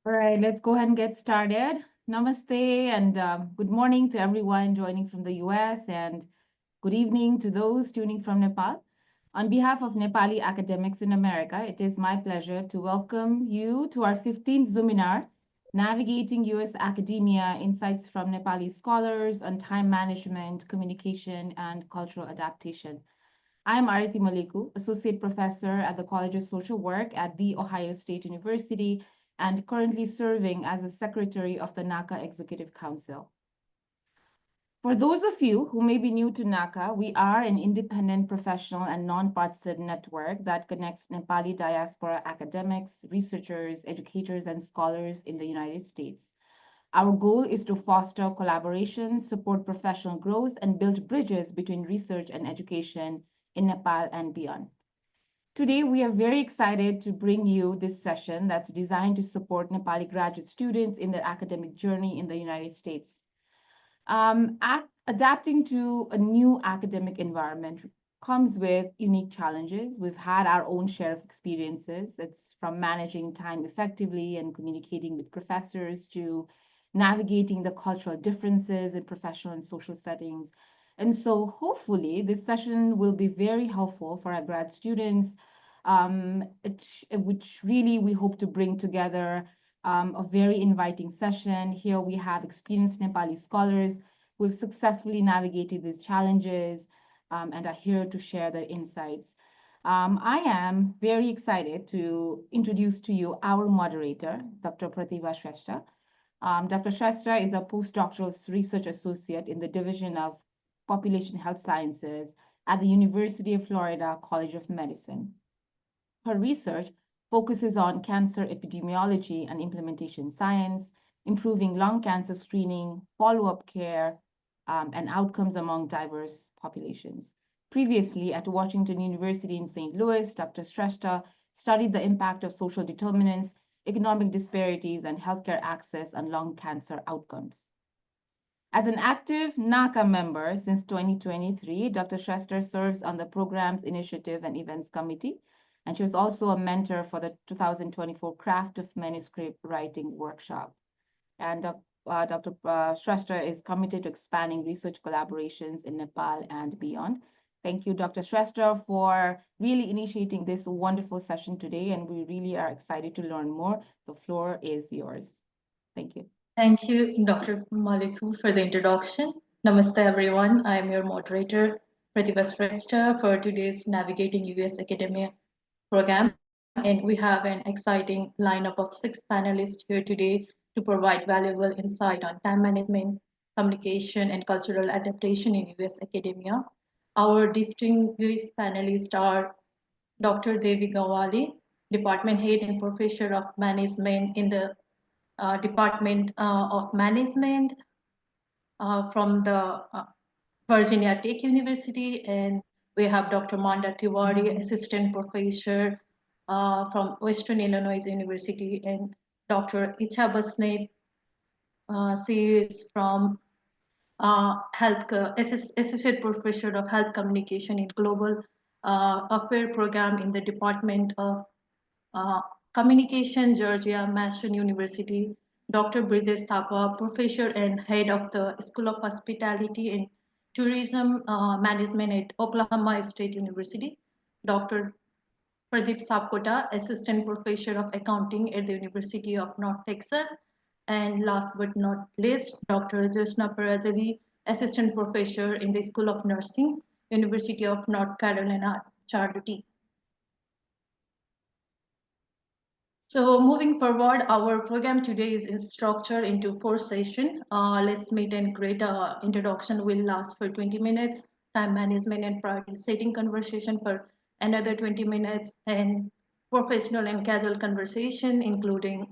All right, let's go ahead and get started. Namaste and good morning to everyone joining from the US and good evening to those tuning from Nepal. On behalf of Nepali academics in America, it is my pleasure to welcome you to our 15th Zoominar, Navigating US Academia, Insights from Nepali Scholars on Time Management, Communication, and Cultural Adaptation. I'm Arati Maliku, Associate Professor at the College of Social Work at The Ohio State University and currently serving as the Secretary of the NACA Executive Council. For those of you who may be new to NACA, we are an independent professional and nonpartisan network that connects Nepali diaspora academics, researchers, educators, and scholars in the United States. Our goal is to foster collaboration, support professional growth, and build bridges between research and education in Nepal and beyond. Today, we are very excited to bring you this session that's designed to support Nepali graduate students in their academic journey in the United States. Adapting to a new academic environment comes with unique challenges. We've had our own share of experiences. It's from managing time effectively and communicating with professors to navigating the cultural differences in professional and social settings. And so hopefully this session will be very helpful for our grad students, which really we hope to bring together a very inviting session. Here we have experienced Nepali scholars who have successfully navigated these challenges and are here to share their insights. I am very excited to introduce to you our moderator, Dr. Pratibha Shrestha. Dr. Shrestha is a postdoctoral research associate in the Division of Population Health Sciences at the University of Florida College of Medicine. Her research focuses on cancer epidemiology and implementation science, improving lung cancer screening, follow-up care, and outcomes among diverse populations. Previously, at Washington University in St. Louis, Dr. Shrestha studied the impact of social determinants, economic disparities, and healthcare access on lung cancer outcomes. As an active NACA member since 2023, Dr. Shrestha serves on the Programs, Initiative, and Events Committee, and she was also a mentor for the 2024 Craft of Manuscript Writing Workshop. And Dr. Shrestha is committed to expanding research collaborations in Nepal and beyond. Thank you, Dr. Shrestha, for really initiating this wonderful session today, and we really are excited to learn more. The floor is yours. Thank you. Thank you, Dr. Maliku, for the introduction. Namaste, everyone. I am your moderator, Pratibha Shrestha, for today's Navigating US Academia program. And we have an exciting lineup of 6 panelists here today to provide valuable insight on time management, communication, and cultural adaptation in US academia. Our distinguished panelists are Dr. Devi Gawali, Department Head and Professor of Management in the Department of Management from the Virginia Tech University, and we have Dr. Manda Tiwari, Assistant Professor from Western Illinois University, and Dr. Icha Basnet. She is from Associate Professor of Health Communication in Global Affair Program in the Department of Communication, Georgia Mason University. Dr. Bridges Thapa, Professor and Head of the School of Hospitality and Tourism Management at Oklahoma State University. Dr. Pradeep Sapkota, Assistant Professor of Accounting at the University of North Texas. And last but not least, Dr. Jyotsna Parajali, Assistant Professor in the School of Nursing, University of North Carolina, Charlotte. So moving forward, our program today is structured into 4 sessions. Let's meet and great introduction will last for 20 minutes, time management and priority setting conversation for another 20 minutes, and professional and casual conversation, including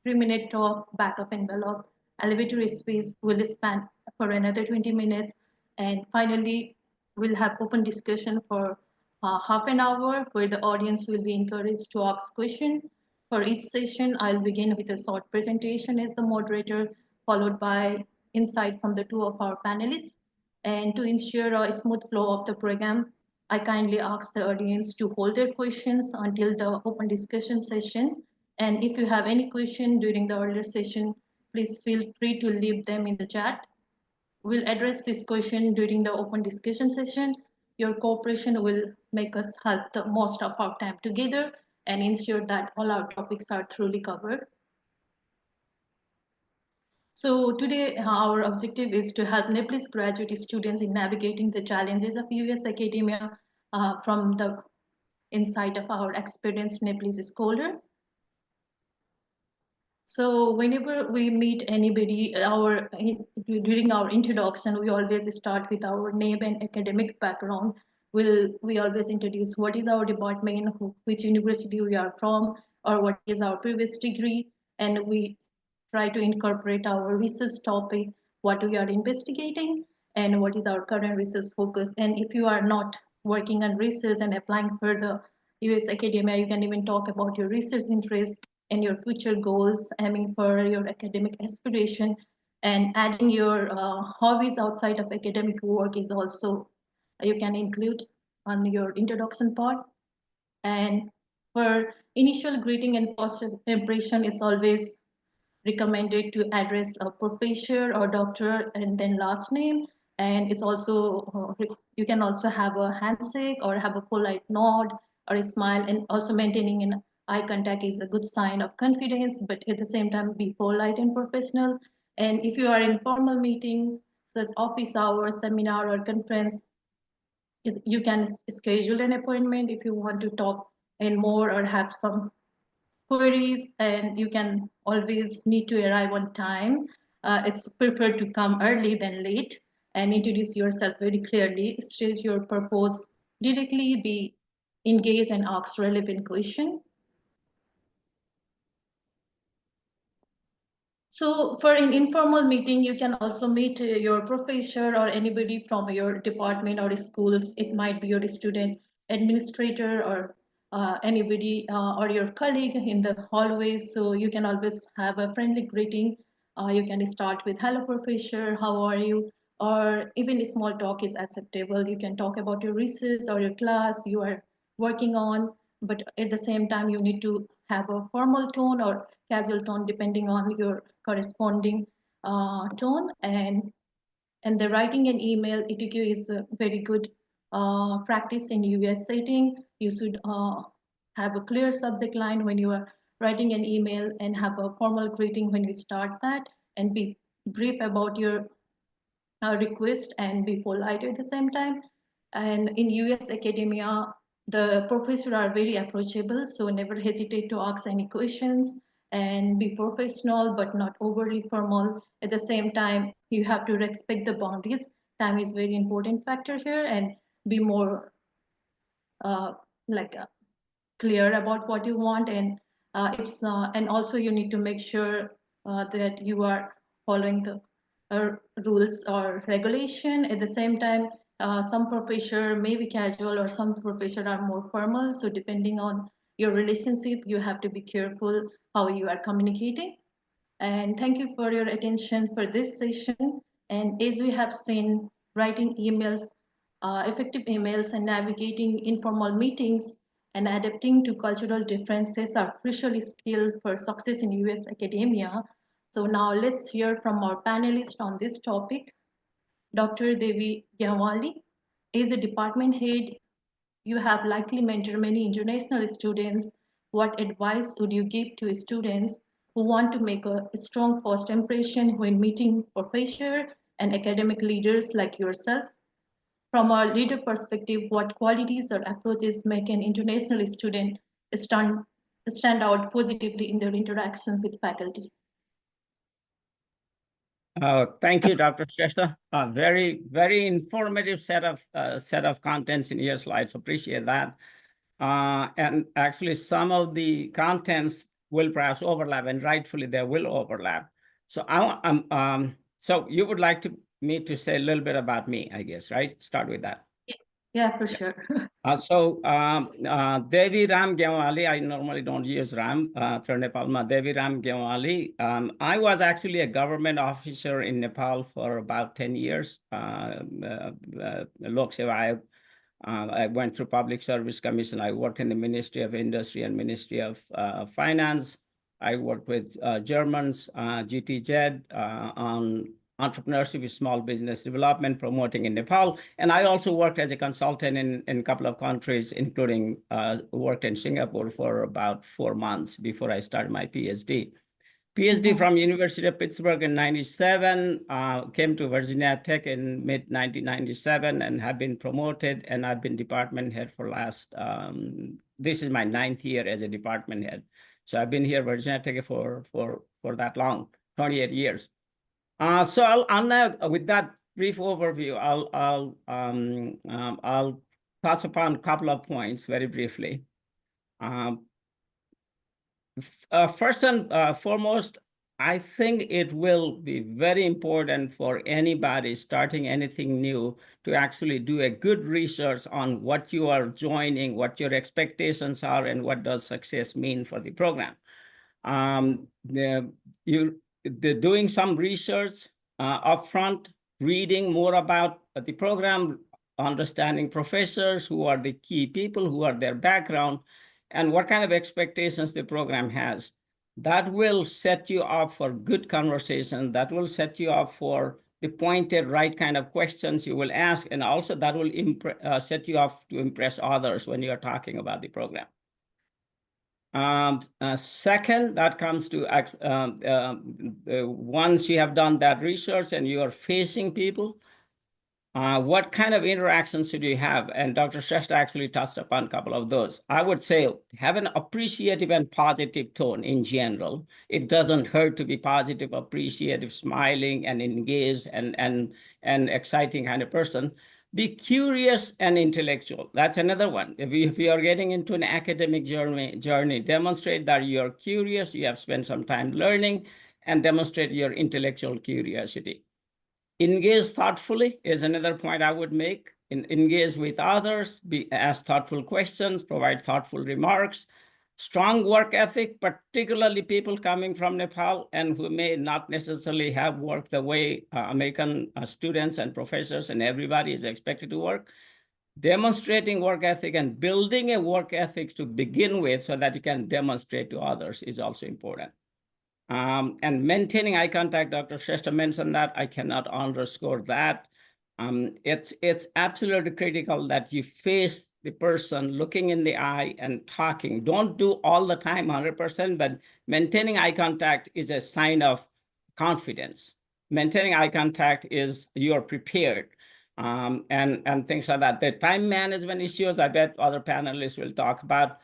3-minute talk, backup envelope, elevator space will span for another 20 minutes. And finally, we'll have open discussion for half an hour where the audience will be encouraged to ask questions. For each session, I'll begin with a short presentation as the moderator, followed by insight from the 2 of our panelists. And to ensure a smooth flow of the program, I kindly ask the audience to hold their questions until the open discussion session. And if you have any question during the earlier session, please feel free to leave them in the chat. We'll address this question during the open discussion session. Your cooperation will make us have the most of our time together and ensure that all our topics are truly covered. So today our objective is to help Nepalese graduate students in navigating the challenges of US academia from the insight of our experienced Nepalese scholar. So whenever we meet anybody, during our introduction, we always start with our name and academic background. We always introduce what is our department, which university we are from, or what is our previous degree, and we try to incorporate our research topic, what we are investigating, and what is our current research focus. And if you are not working on research and applying for the US academia, you can even talk about your research interest and your future goals, aiming for your academic aspiration, and adding your hobbies outside of academic work is also you can include on your introduction part. And for initial greeting and first impression, it's always recommended to address a professor or doctor and then last name. And it's also you can also have a handshake or have a polite nod or a smile, and also maintaining an eye contact is a good sign of confidence, but at the same time be polite and professional. And if you are in formal meeting such office hours, seminar or conference, you can schedule an appointment if you want to talk and more or have some queries, and you can always need to arrive on time. It's preferred to come early than late and introduce yourself very clearly, state your purpose directly, be engaged and ask relevant question. So for an informal meeting, you can also meet your professor or anybody from your department or schools. It might be your student administrator or anybody or your colleague in the hallways. So you can always have a friendly greeting. You can start with, hello, professor, how are you? Or even a small talk is acceptable. You can talk about your research or your class you are working on, but at the same time, you need to have a formal tone or casual tone depending on your corresponding tone. And the writing an email etiquette is a very good practice in US setting. You should have a clear subject line when you are writing an email and have a formal greeting when you start that, and be brief about your request and be polite at the same time. And in US academia, the professors are very approachable, so never hesitate to ask any questions and be professional but not overly formal. At the same time, you have to respect the boundaries. Time is very important factor here, and be more uh, like clear about what you want. And and also you need to make sure that you are following the rules or regulation. At the same time, some professor may be casual or some professor are more formal, so depending on your relationship you have to be careful how you are communicating. And thank you for your attention for this session. And as we have seen, writing emails, effective emails, and navigating informal meetings and adapting to cultural differences are crucial skills for success in US academia. So now let's hear from our panelists on this topic. Dr. Devi Gyawali is a department head. You have likely mentored many international students. What advice would you give to students who want to make a strong first impression when meeting professors and academic leaders like yourself? From a leader perspective, what qualities or approaches make an international student stand, stand out positively in their interaction with faculty? Thank you, Dr. Shrestha. Very, very informative set of contents in your slides. Appreciate that. And actually, some of the contents will perhaps overlap, and rightfully they will overlap. So so you would like me to say a little bit about me, I guess, right? Start with that. Yeah, for sure. Devi Ram Gyawali, I normally don't use Ram, for Nepal, Devi Ram Gyawali. I was actually a government officer in Nepal for about 10 years. Lok Seva Ayog. I went through Public Service Commission. I worked in the Ministry of Industry and Ministry of Finance. I worked with Germans, GTZ, on entrepreneurship, small business development, promoting in Nepal. And I also worked as a consultant in a couple of countries, including worked in Singapore for about 4 months before I started my PhD. PhD from University of Pittsburgh in 97, came to Virginia Tech in mid 1997 and have been promoted, and I've been department head for last, this is my 9th year as a department head. So I've been here at Virginia Tech for that long, 28 years. So I'll now, with that brief overview, I'll touch upon a couple of points very briefly. First and foremost, I think it will be very important for anybody starting anything new to actually do a good research on what you are joining, what your expectations are, and what does success mean for the program. They're doing some research upfront, reading more about the program, understanding professors, who are the key people, who are their background, and what kind of expectations the program has. That will set you up for good conversation. That will set you up for the pointed right kind of questions you will ask. And also that will set you up to impress others when you're talking about the program. Second, that comes to once you have done that research and you are facing people, what kind of interactions should you have? And Dr. Shrestha actually touched upon a couple of those. I would say have an appreciative and positive tone in general. It doesn't hurt to be positive, appreciative, smiling, and engaged and exciting kind of person. Be curious and intellectual. That's another one. If you are getting into an academic journey, demonstrate that you're curious, you have spent some time learning, and demonstrate your intellectual curiosity. Engage thoughtfully is another point I would make. Engage with others, ask thoughtful questions, provide thoughtful remarks. Strong work ethic, particularly people coming from Nepal and who may not necessarily have worked the way American students and professors and everybody is expected to work. Demonstrating work ethic and building a work ethics to begin with so that you can demonstrate to others is also important. And maintaining eye contact, Dr. Shrestha mentioned that. I cannot underscore that. It's absolutely critical that you face the person looking in the eye and talking. Don't do all the time 100%, but maintaining eye contact is a sign of confidence. Maintaining eye contact is you're prepared, and things like that. The time management issues, I bet other panelists will talk about.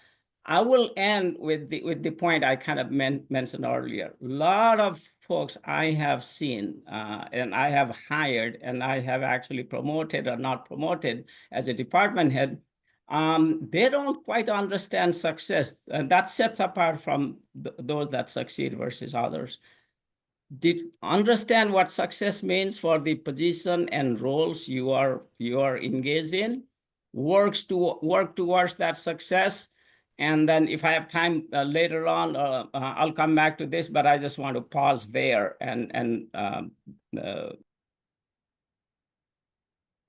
I will end with the point I kind of mentioned earlier. A lot of folks I have seen and I have hired and I have actually promoted or not promoted as a department head, they don't quite understand success. And that sets apart from those that succeed versus others. Understand what success means for the position and roles you are engaged in. Work towards that success. And then if I have time later on, I'll come back to this, but I just want to pause there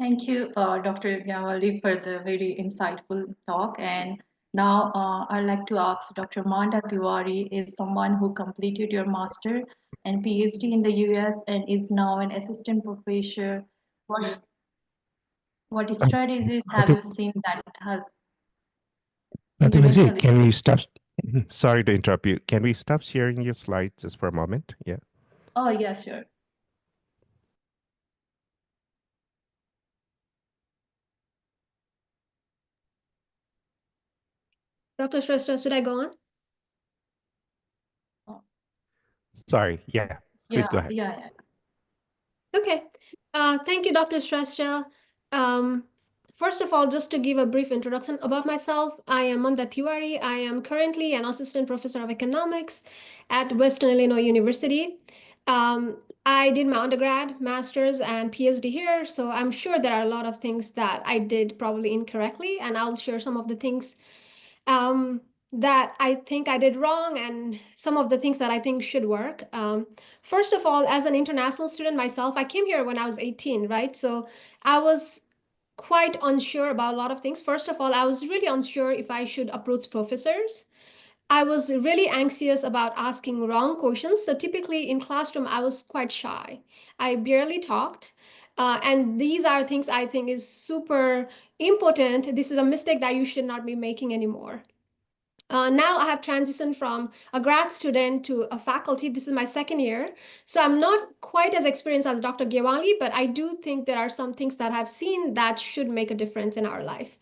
Thank you, Dr. Gyamali, for the very insightful talk. And now I'd like to ask Dr. Manda Tiwari is someone who completed your master and PhD in the US and is now an assistant professor. What strategies have you seen that help? Fatima, can we stop? Sorry to interrupt you. Can we stop sharing your slides just for a moment? Yeah. Oh, yeah, sure. Dr. Shrestha, should I go on? Sorry. Yeah. Please go ahead. Yeah. Okay. Thank you, Dr. Shrestha. First of all, just to give a brief introduction about myself, I am Manda Tiwari. I am currently an assistant professor of economics at Western Illinois University. I did my undergrad, master's, and PhD here, so I'm sure there are a lot of things that I did probably incorrectly, and I'll share some of the things that I think I did wrong and some of the things that I think should work. First of all, as an international student myself, I came here when I was 18, right? So I was quite unsure about a lot of things. First of all, I was really unsure if I should approach professors. I was really anxious about asking wrong questions. So typically in classroom, I was quite shy. I barely talked. And these are things I think is super important. This is a mistake that you should not be making anymore. Now I have transitioned from a grad student to a faculty. This is my second year. So I'm not quite as experienced as Dr. Gewali, but I do think there are some things that I've seen that should make a difference in our life.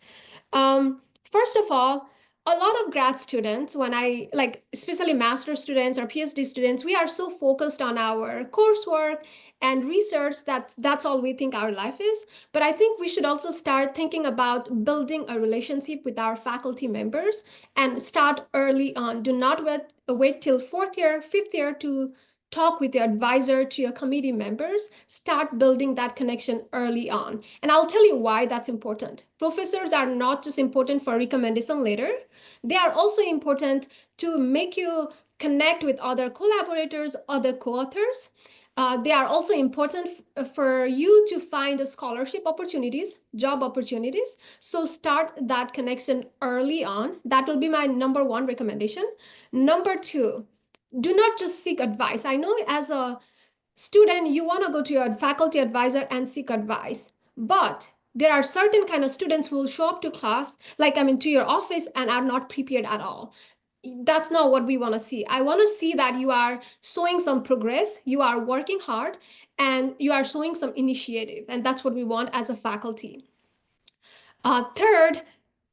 First of all, a lot of grad students, when I like, especially master students or PhD students, we are so focused on our coursework and research that that's all we think our life is. But I think we should also start thinking about building a relationship with our faculty members and start early on. Do not wait till fourth year, fifth year to talk with your advisor, to your committee members. Start building that connection early on. And I'll tell you why that's important. Professors are not just important for recommendation later. They are also important to make you connect with other collaborators, other co-authors. They are also important for you to find scholarship opportunities, job opportunities. So start that connection early on. That will be my number one recommendation. Number two, do not just seek advice. I know as a student, you want to go to your faculty advisor and seek advice, but there are certain kind of students who will show up to class, like I mean to your office, and are not prepared at all. That's not what we want to see. I want to see that you are showing some progress, you are working hard, and you are showing some initiative, and that's what we want as a faculty. Third,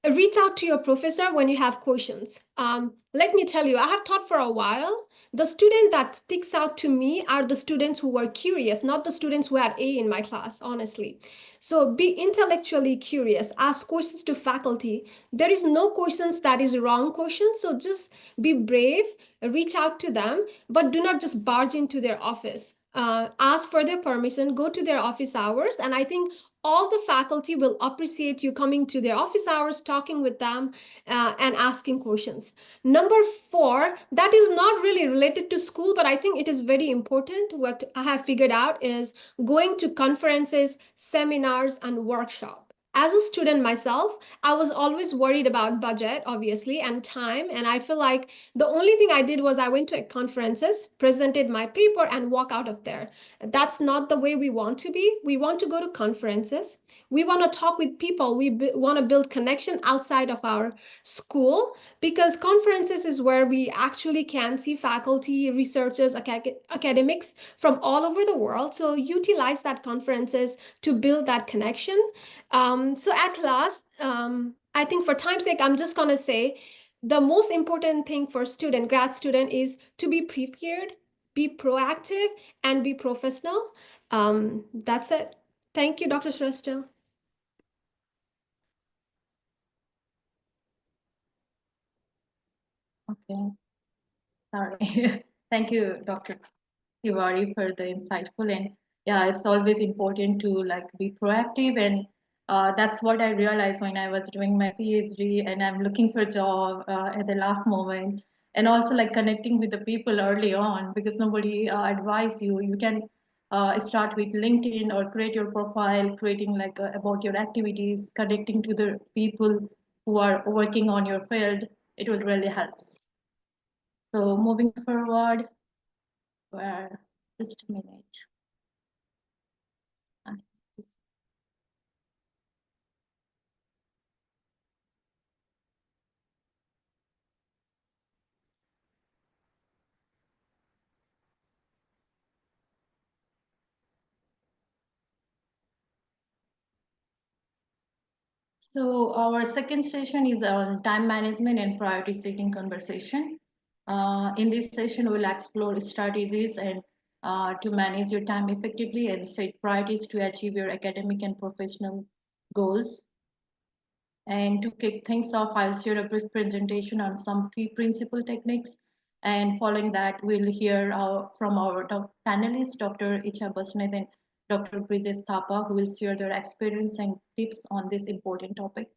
reach out to your professor when you have questions. Let me tell you, I have taught for a while. The student that sticks out to me are the students who were curious, not the students who had A in my class, honestly. So be intellectually curious, ask questions to faculty. There is no questions that is wrong question. So just be brave, reach out to them, but do not just barge into their office. Ask for their permission, go to their office hours. And I think all the faculty will appreciate you coming to their office hours, talking with them, and asking questions. Number four, that is not really related to school, but I think it is very important. What I have figured out is going to conferences, seminars, and workshops. As a student myself, I was always worried about budget, obviously, and time. And I feel like the only thing I did was I went to conferences, presented my paper, and walk out of there. That's not the way we want to be. We want to go to conferences. We want to talk with people. We want to build connection outside of our school, because conferences is where we actually can see faculty, researchers, academics from all over the world. So utilize that conferences to build that connection. So at last, I think for time's sake, I'm just going to say the most important thing for grad student is to be prepared, be proactive, and be professional. That's it. Thank you, Dr. Shrestha. Okay, sorry. Thank you, Dr. Tiwari, for the insightful. And yeah, it's always important to like be proactive, and that's what I realized when I was doing my PhD and I'm looking for a job at the last moment, and also like connecting with the people early on, because nobody advised you. You can start with LinkedIn or create your profile, creating like about your activities, connecting to the people who are working on your field. It will really helps. So moving forward, where just a minute. So our second session is on time management and priority setting conversation. In this session, we'll explore strategies and to manage your time effectively and set priorities to achieve your academic and professional goals. And to kick things off, I'll share a brief presentation on some key principle techniques. And following that, we'll hear from our panelists, Dr. Icha Basnet and Dr. Brijesh Thapa, who will share their experience and tips on this important topic.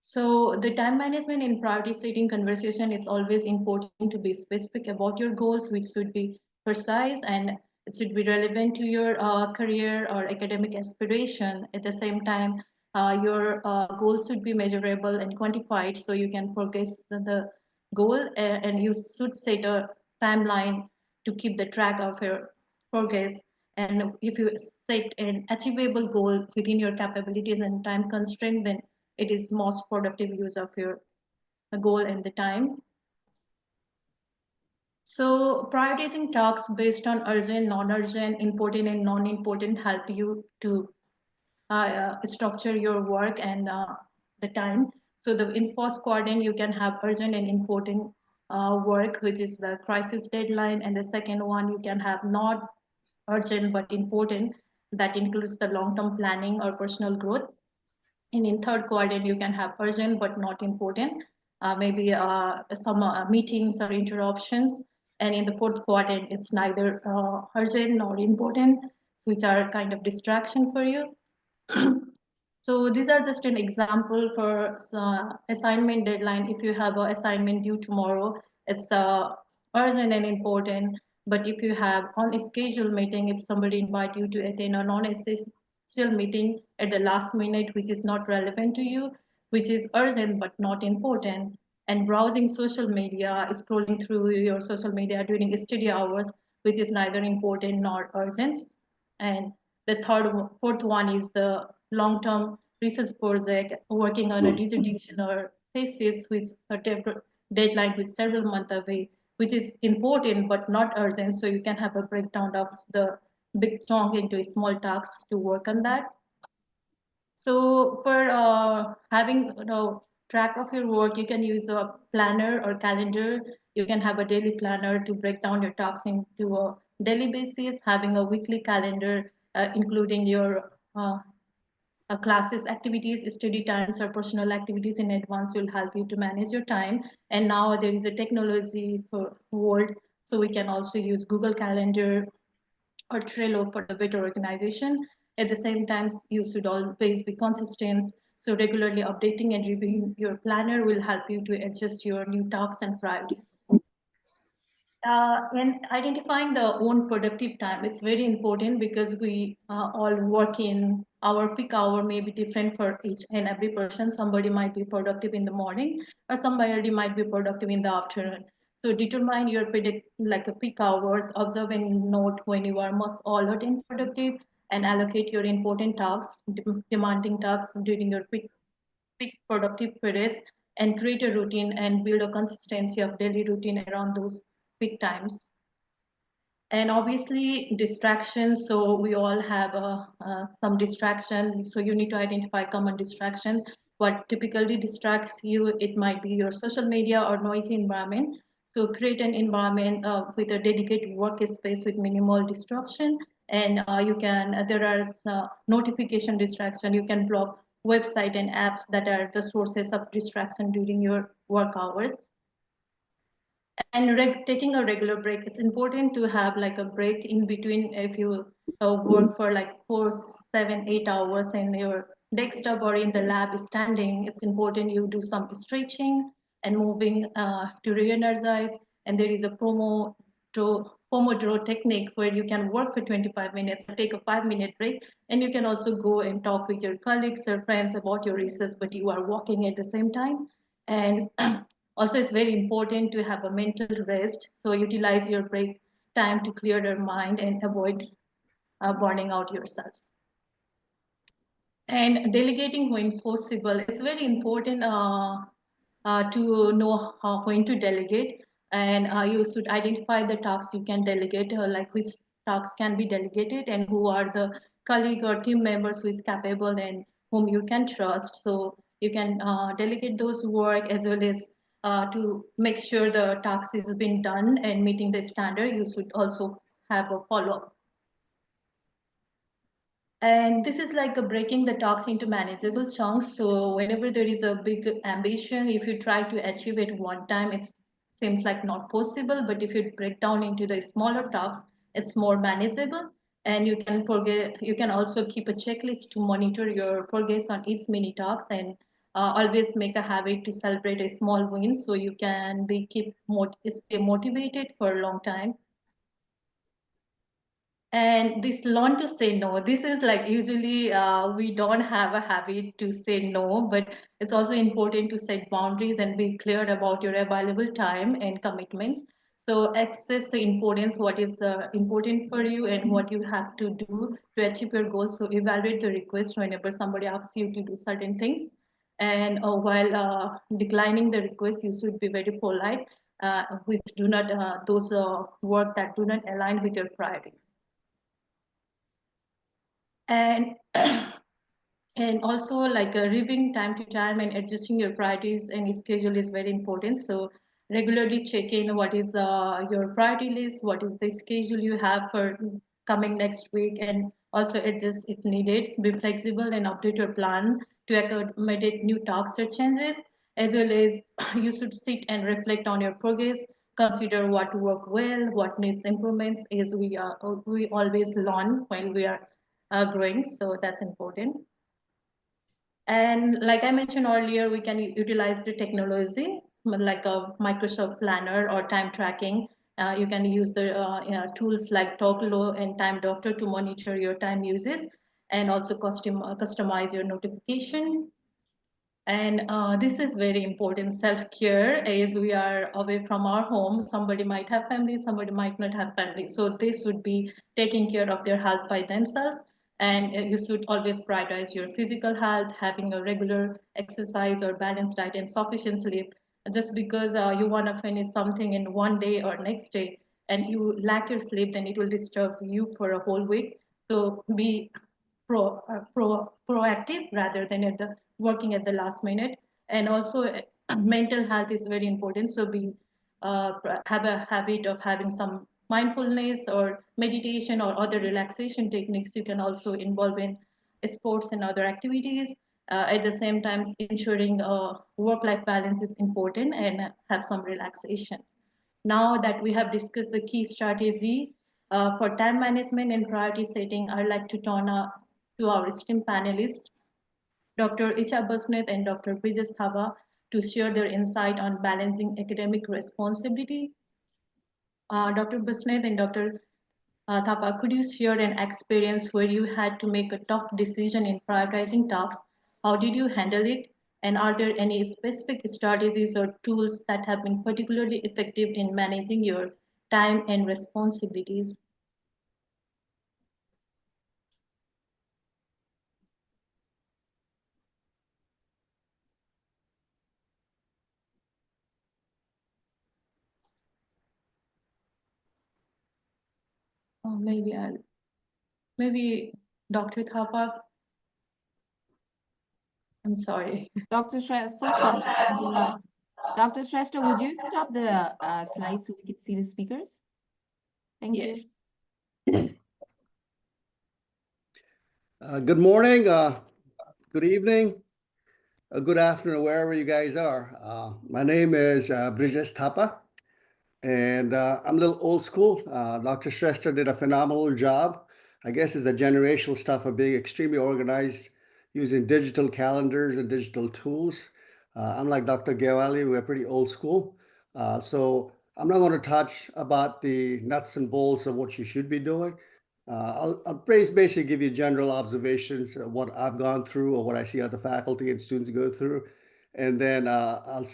So the time management and priority setting conversation, it's always important to be specific about your goals, which should be precise and it should be relevant to your career or academic aspiration. At the same time, your goals should be measurable and quantified so you can progress the goal, and you should set a timeline to keep the track of your progress. And if you set an achievable goal within your capabilities and time constraint, then it is most productive use of your goal and the time. So prioritizing tasks based on urgent, non-urgent, important and non-important help you to structure your work and the time. So in first quadrant, you can have urgent and important work, which is the crisis deadline. And the second one, you can have not urgent but important. That includes the long-term planning or personal growth. And in third quadrant, you can have urgent but not important, maybe some meetings or interruptions. And in the fourth quadrant, it's neither urgent nor important, which are kind of distraction for you. So these are just an example for assignment deadline. If you have an assignment due tomorrow, it's urgent and important. But if you have on a scheduled meeting, if somebody invite you to attend a non-essential meeting at the last minute, which is not relevant to you, which is urgent but not important, and browsing social media, scrolling through your social media during study hours, which is neither important nor urgent. And the fourth one is the long-term research project, working on a dissertation or thesis with a deadline with several months away, which is important but not urgent. So you can have a breakdown of the big chunk into small tasks to work on that. So for having track of your work, you can use a planner or calendar. You can have a daily planner to break down your tasks into a daily basis, having a weekly calendar, including your classes, activities, study times, or personal activities in advance will help you to manage your time. And now there is a technology for world, so we can also use Google Calendar or Trello for the better organization. At the same time, you should always be consistent. So regularly updating and reviewing your planner will help you to adjust your new tasks and priorities. And identifying the own productive time, it's very important because we all work in our peak hour may be different for each and every person. Somebody might be productive in the morning or somebody might be productive in the afternoon. So determine your like a peak hours, observe and note when you are most alert and productive, and allocate your important tasks, demanding tasks during your peak productive periods, and create a routine and build a consistency of daily routine around those peak times. And obviously distractions, so we all have some distraction, so you need to identify common distraction. What typically distracts you, it might be your social media or noisy environment. So create an environment with a dedicated workspace with minimal distraction. And you can there are notification distraction. You can block website and apps that are the sources of distraction during your work hours. And taking a regular break, it's important to have like a break in between. If you work for like 4, 7, 8 hours and your desktop or in the lab is standing, it's important you do some stretching and moving to re-energize. And there is a Pomodoro technique where you can work for 25 minutes, take a 5-minute break, and you can also go and talk with your colleagues or friends about your research, but you are working at the same time. And also, it's very important to have a mental rest. So utilize your break time to clear your mind and avoid burning out yourself. And delegating when possible, it's very important to know when to delegate. And you should identify the tasks you can delegate, like which tasks can be delegated and who are the colleague or team members who is capable and whom you can trust. So you can delegate those work as well as to make sure the task is being done and meeting the standard. You should also have a follow-up. And this is like a breaking the tasks into manageable chunks. So whenever there is a big ambition, if you try to achieve it one time, it seems like not possible. But if you break down into the smaller tasks, it's more manageable. And you can also keep a checklist to monitor your progress on each mini task, and always make a habit to celebrate a small win so you can stay motivated for a long time. And this learn to say no, this is like usually we don't have a habit to say no, but it's also important to set boundaries and be clear about your available time and commitments. So access the importance, what is important for you and what you have to do to achieve your goals. So evaluate the request whenever somebody asks you to do certain things. And while declining the request, you should be very polite, which do not, those work that do not align with your priorities. And and also like reviewing time to time and adjusting your priorities and schedule is very important. So regularly check in what is your priority list, what is the schedule you have for coming next week, and also adjust if needed. Be flexible and update your plan to accommodate new tasks or changes, as well as you should sit and reflect on your progress. Consider what worked well, what needs improvements, as we always learn while we are growing, so that's important. And like I mentioned earlier, we can utilize the technology like a Microsoft Planner or time tracking. You can use the tools like Talklow and Time Doctor to monitor your time uses and also customize your notification. And this is very important, self-care, as we are away from our home. Somebody might have family, somebody might not have family. So they should be taking care of their health by themselves. And you should always prioritize your physical health, having a regular exercise or balanced diet and sufficient sleep. Just because you want to finish something in one day or next day and you lack your sleep, then it will disturb you for a whole week. So be proactive rather than at the working at the last minute. And also mental health is very important. So be have a habit of having some mindfulness or meditation or other relaxation techniques you can also involve in sports and other activities. At the same time, ensuring work-life balance is important and have some relaxation. Now that we have discussed the key strategy for time management and priority setting, I'd like to turn to our esteemed panelists, Dr. Isha Basnet and Dr. Brijesh Thaba, to share their insight on balancing academic responsibility. Dr. Basnet and Dr. Thapa, could you share an experience where you had to make a tough decision in prioritizing tasks? How did you handle it? And are there any specific strategies or tools that have been particularly effective in managing your time and responsibilities? Maybe Dr. Thapa, I'm sorry. Dr. Shrestha, so sorry. Dr. Shrestha, would you stop the slide so we can see the speakers? Thank you. Yes. Good morning, good evening, good afternoon, wherever you guys are. My name is Brijesh Thapa, and I'm a little old school. Dr. Shrestha did a phenomenal job. I guess it's the generational stuff of being extremely organized using digital calendars and digital tools. I'm like Dr. Gewali, we're pretty old school. So I'm not going to touch about the nuts and bolts of what you should be doing. I'll basically give you general observations of what I've gone through or what I see other faculty and students go through. And then I'll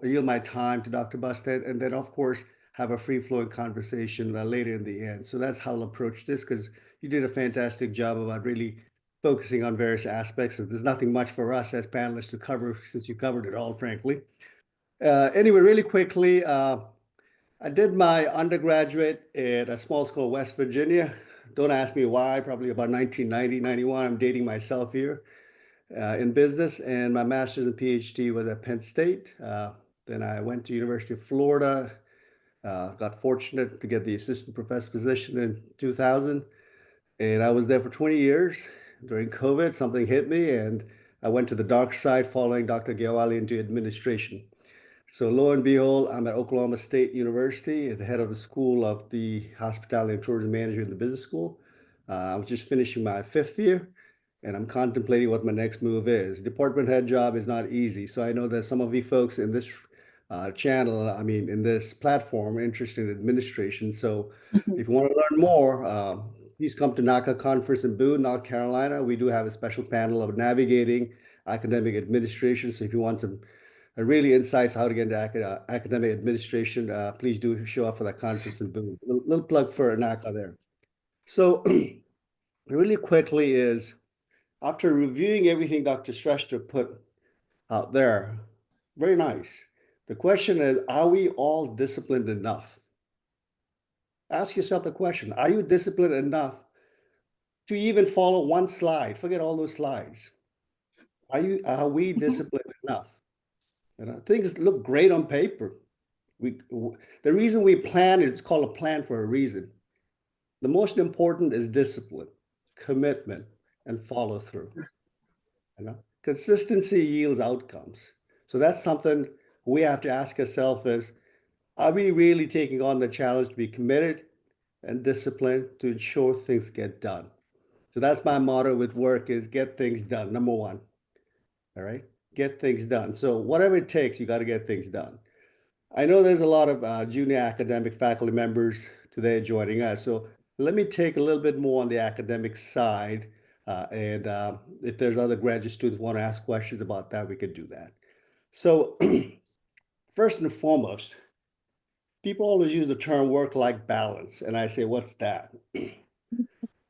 yield my time to Dr. Busted, and then of course have a free-flowing conversation later in the end. So that's how I'll approach this, because you did a fantastic job about really focusing on various aspects. So there's nothing much for us as panelists to cover, since you covered it all, frankly. Anyway, really quickly, I did my undergraduate at a small school, West Virginia. Don't ask me why, probably about 1990, 91. I'm dating myself here in business. And my master's and PhD was at Penn State. Then I went to University of Florida, got fortunate to get the assistant professor position in 2000. And I was there for 20 years. During COVID, something hit me and I went to the dark side following Dr. Gewali into administration. So lo and behold, I'm at Oklahoma State University at the head of the School of the Hospitality and Tourism Management in the Business School. I was just finishing my 5th year and I'm contemplating what my next move is. Department head job is not easy. So I know that some of you folks in this channel, I mean, in this platform, Interest in Administration. So if you want to learn more, please come to NACA conference in Boone, North Carolina. We do have a special panel of navigating academic administration. So if you want some really insights how to get into academic administration, please do show up for that conference in Boone. Little plug for NACA there. So really quickly is, after reviewing everything Dr. Shrestha put out there, very nice. The question is, are we all disciplined enough? Ask yourself the question, are you disciplined enough to even follow one slide? Forget all those slides. Are we disciplined enough? You know, things look great on paper. The reason we plan, it's called a plan for a reason. The most important is discipline, commitment, and follow through. You know, consistency yields outcomes. So that's something we have to ask ourselves is, are we really taking on the challenge to be committed and disciplined to ensure things get done? So that's my motto with work is get things done, number one. All right, get things done. So whatever it takes, you got to get things done. I know there's a lot of junior academic faculty members today joining us. So let me take a little bit more on the academic side. And if there's other graduate students who want to ask questions about that, we could do that. So first and foremost, people always use the term work-life balance. And I say, what's that? All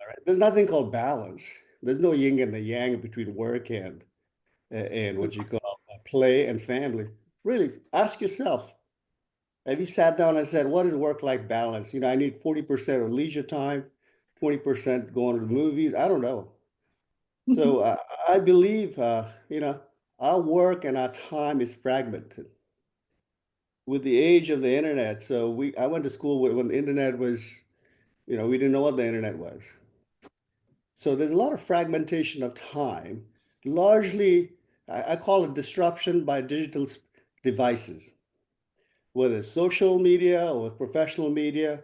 right, there's nothing called balance. There's no yin and the yang between work and what you call play and family. Really, ask yourself, have you sat down and said, what is work-life balance? You know, I need 40% of leisure time, 20% going to the movies. I don't know. So I believe, you know, our work and our time is fragmented with the age of the internet. So I went to school when the internet was, you know, we didn't know what the internet was. So there's a lot of fragmentation of time, largely, I call it disruption by digital devices, whether it's social media or professional media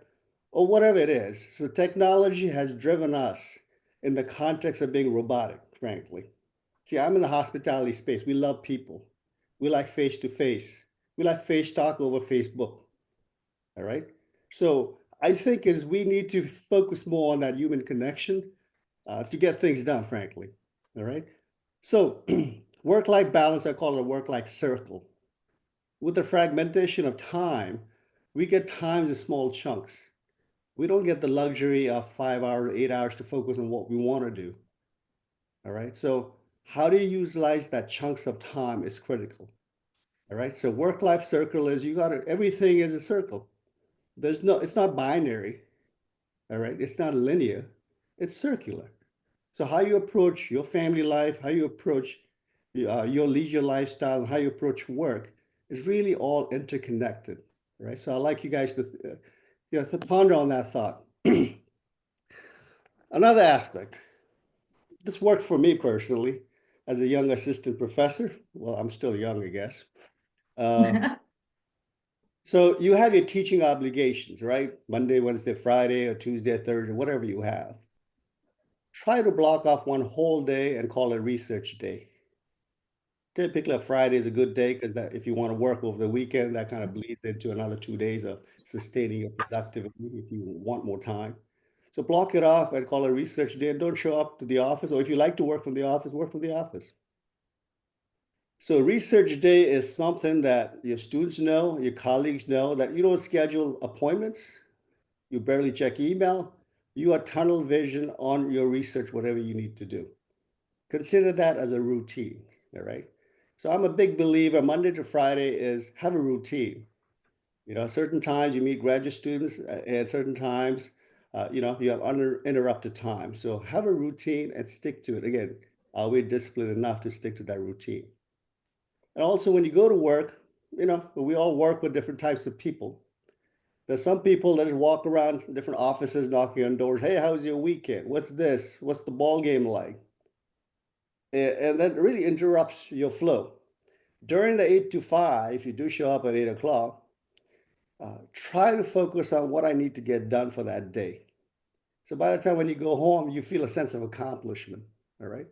or whatever it is. So technology has driven us in the context of being robotic, frankly. See, I'm in the hospitality space. We love people. We like face-to-face. We like face talk over Facebook, all right? So I think is we need to focus more on that human connection to get things done, frankly, all right? So work-life balance, I call it a work-life circle. With the fragmentation of time, we get times in small chunks. We don't get the luxury of 5 hours, 8 hours to focus on what we want to do. All right. So how do you utilize that chunks of time is critical. All right. So work-life circle is everything is a circle. It's not binary. All right. It's not linear. It's circular. So how you approach your family life, how you approach your leisure lifestyle, and how you approach work is really all interconnected, right? So I'd like you guys to, to ponder on that thought. Another aspect, this worked for me personally as a young assistant professor. Well, I'm still young, I guess. So you have your teaching obligations, right? Monday, Wednesday, Friday, or Tuesday, Thursday, whatever you have. Try to block off one whole day and call it research day. Typically, a Friday is a good day because that if you want to work over the weekend, that kind of bleeds into another 2 days of sustaining your productivity if you want more time. So block it off and call it research day and don't show up to the office. Or if you like to work from the office, work from the office. So research day is something that your students know, your colleagues know, that you don't schedule appointments. You barely check email. You are tunnel vision on your research, whatever you need to do. Consider that as a routine, all right? So I'm a big believer, Monday to Friday is have a routine. You know, certain times you meet graduate students and certain times, you have uninterrupted time. So have a routine and stick to it. Again, are we disciplined enough to stick to that routine? And also when you go to work, we all work with different types of people. There's some people that just walk around different offices, knocking on doors. Hey, how's your weekend? What's this? What's the ball game like? And that really interrupts your flow. During the 8 to 5, if you do show up at 8 o'clock, try to focus on what I need to get done for that day. So by the time when you go home, you feel a sense of accomplishment, all right?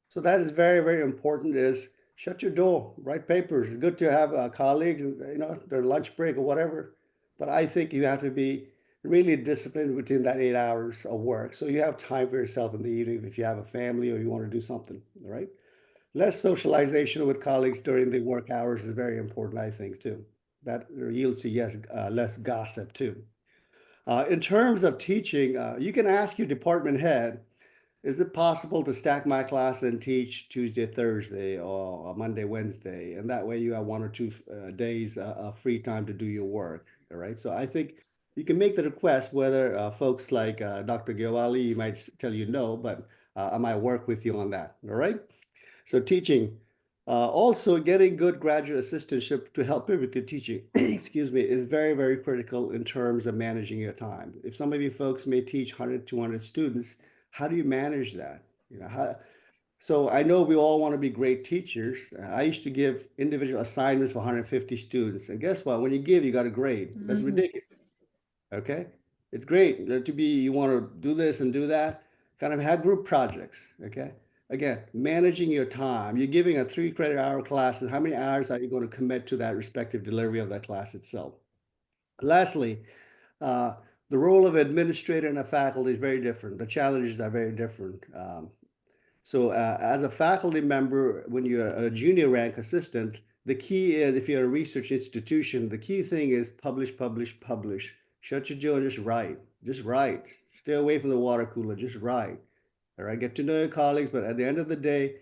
So that is very, very important is shut your door, write papers. It's good to have colleagues, you know, their lunch break or whatever. But I think you have to be really disciplined within that 8 hours of work. So you have time for yourself in the evening if you have a family or you want to do something, all right? Less socialization with colleagues during the work hours is very important, I think, too. That yields to, yes, less gossip, too. In terms of teaching, you can ask your department head, is it possible to stack my class and teach Tuesday, Thursday, or Monday, Wednesday? And that way you have 1 or 2 days of free time to do your work, all right? So I think you can make the request, whether folks like Dr. Gyawali might tell you no, but I might work with you on that, all right? So teaching, also getting good graduate assistantship to help you with your teaching, excuse me, is very, very critical in terms of managing your time. If some of you folks may teach 100, 200 students, how do you manage that? You know, so I know we all want to be great teachers. I used to give individual assignments for 150 students. And guess what? When you give, you got a grade. That's ridiculous. Okay? It's great to be, you want to do this and do that. Kind of have group projects. Okay? Again, managing your time. You're giving a 3 credit hour class, and how many hours are you going to commit to that respective delivery of that class itself? Lastly, the role of administrator and a faculty is very different. The challenges are very different. So as a faculty member, when you're a junior rank assistant, the key is, if you're a research institution, the key thing is publish, publish, publish. Shut your jaw, just write. Just write. Stay away from the water cooler, just write. All right, get to know your colleagues, but at the end of the day,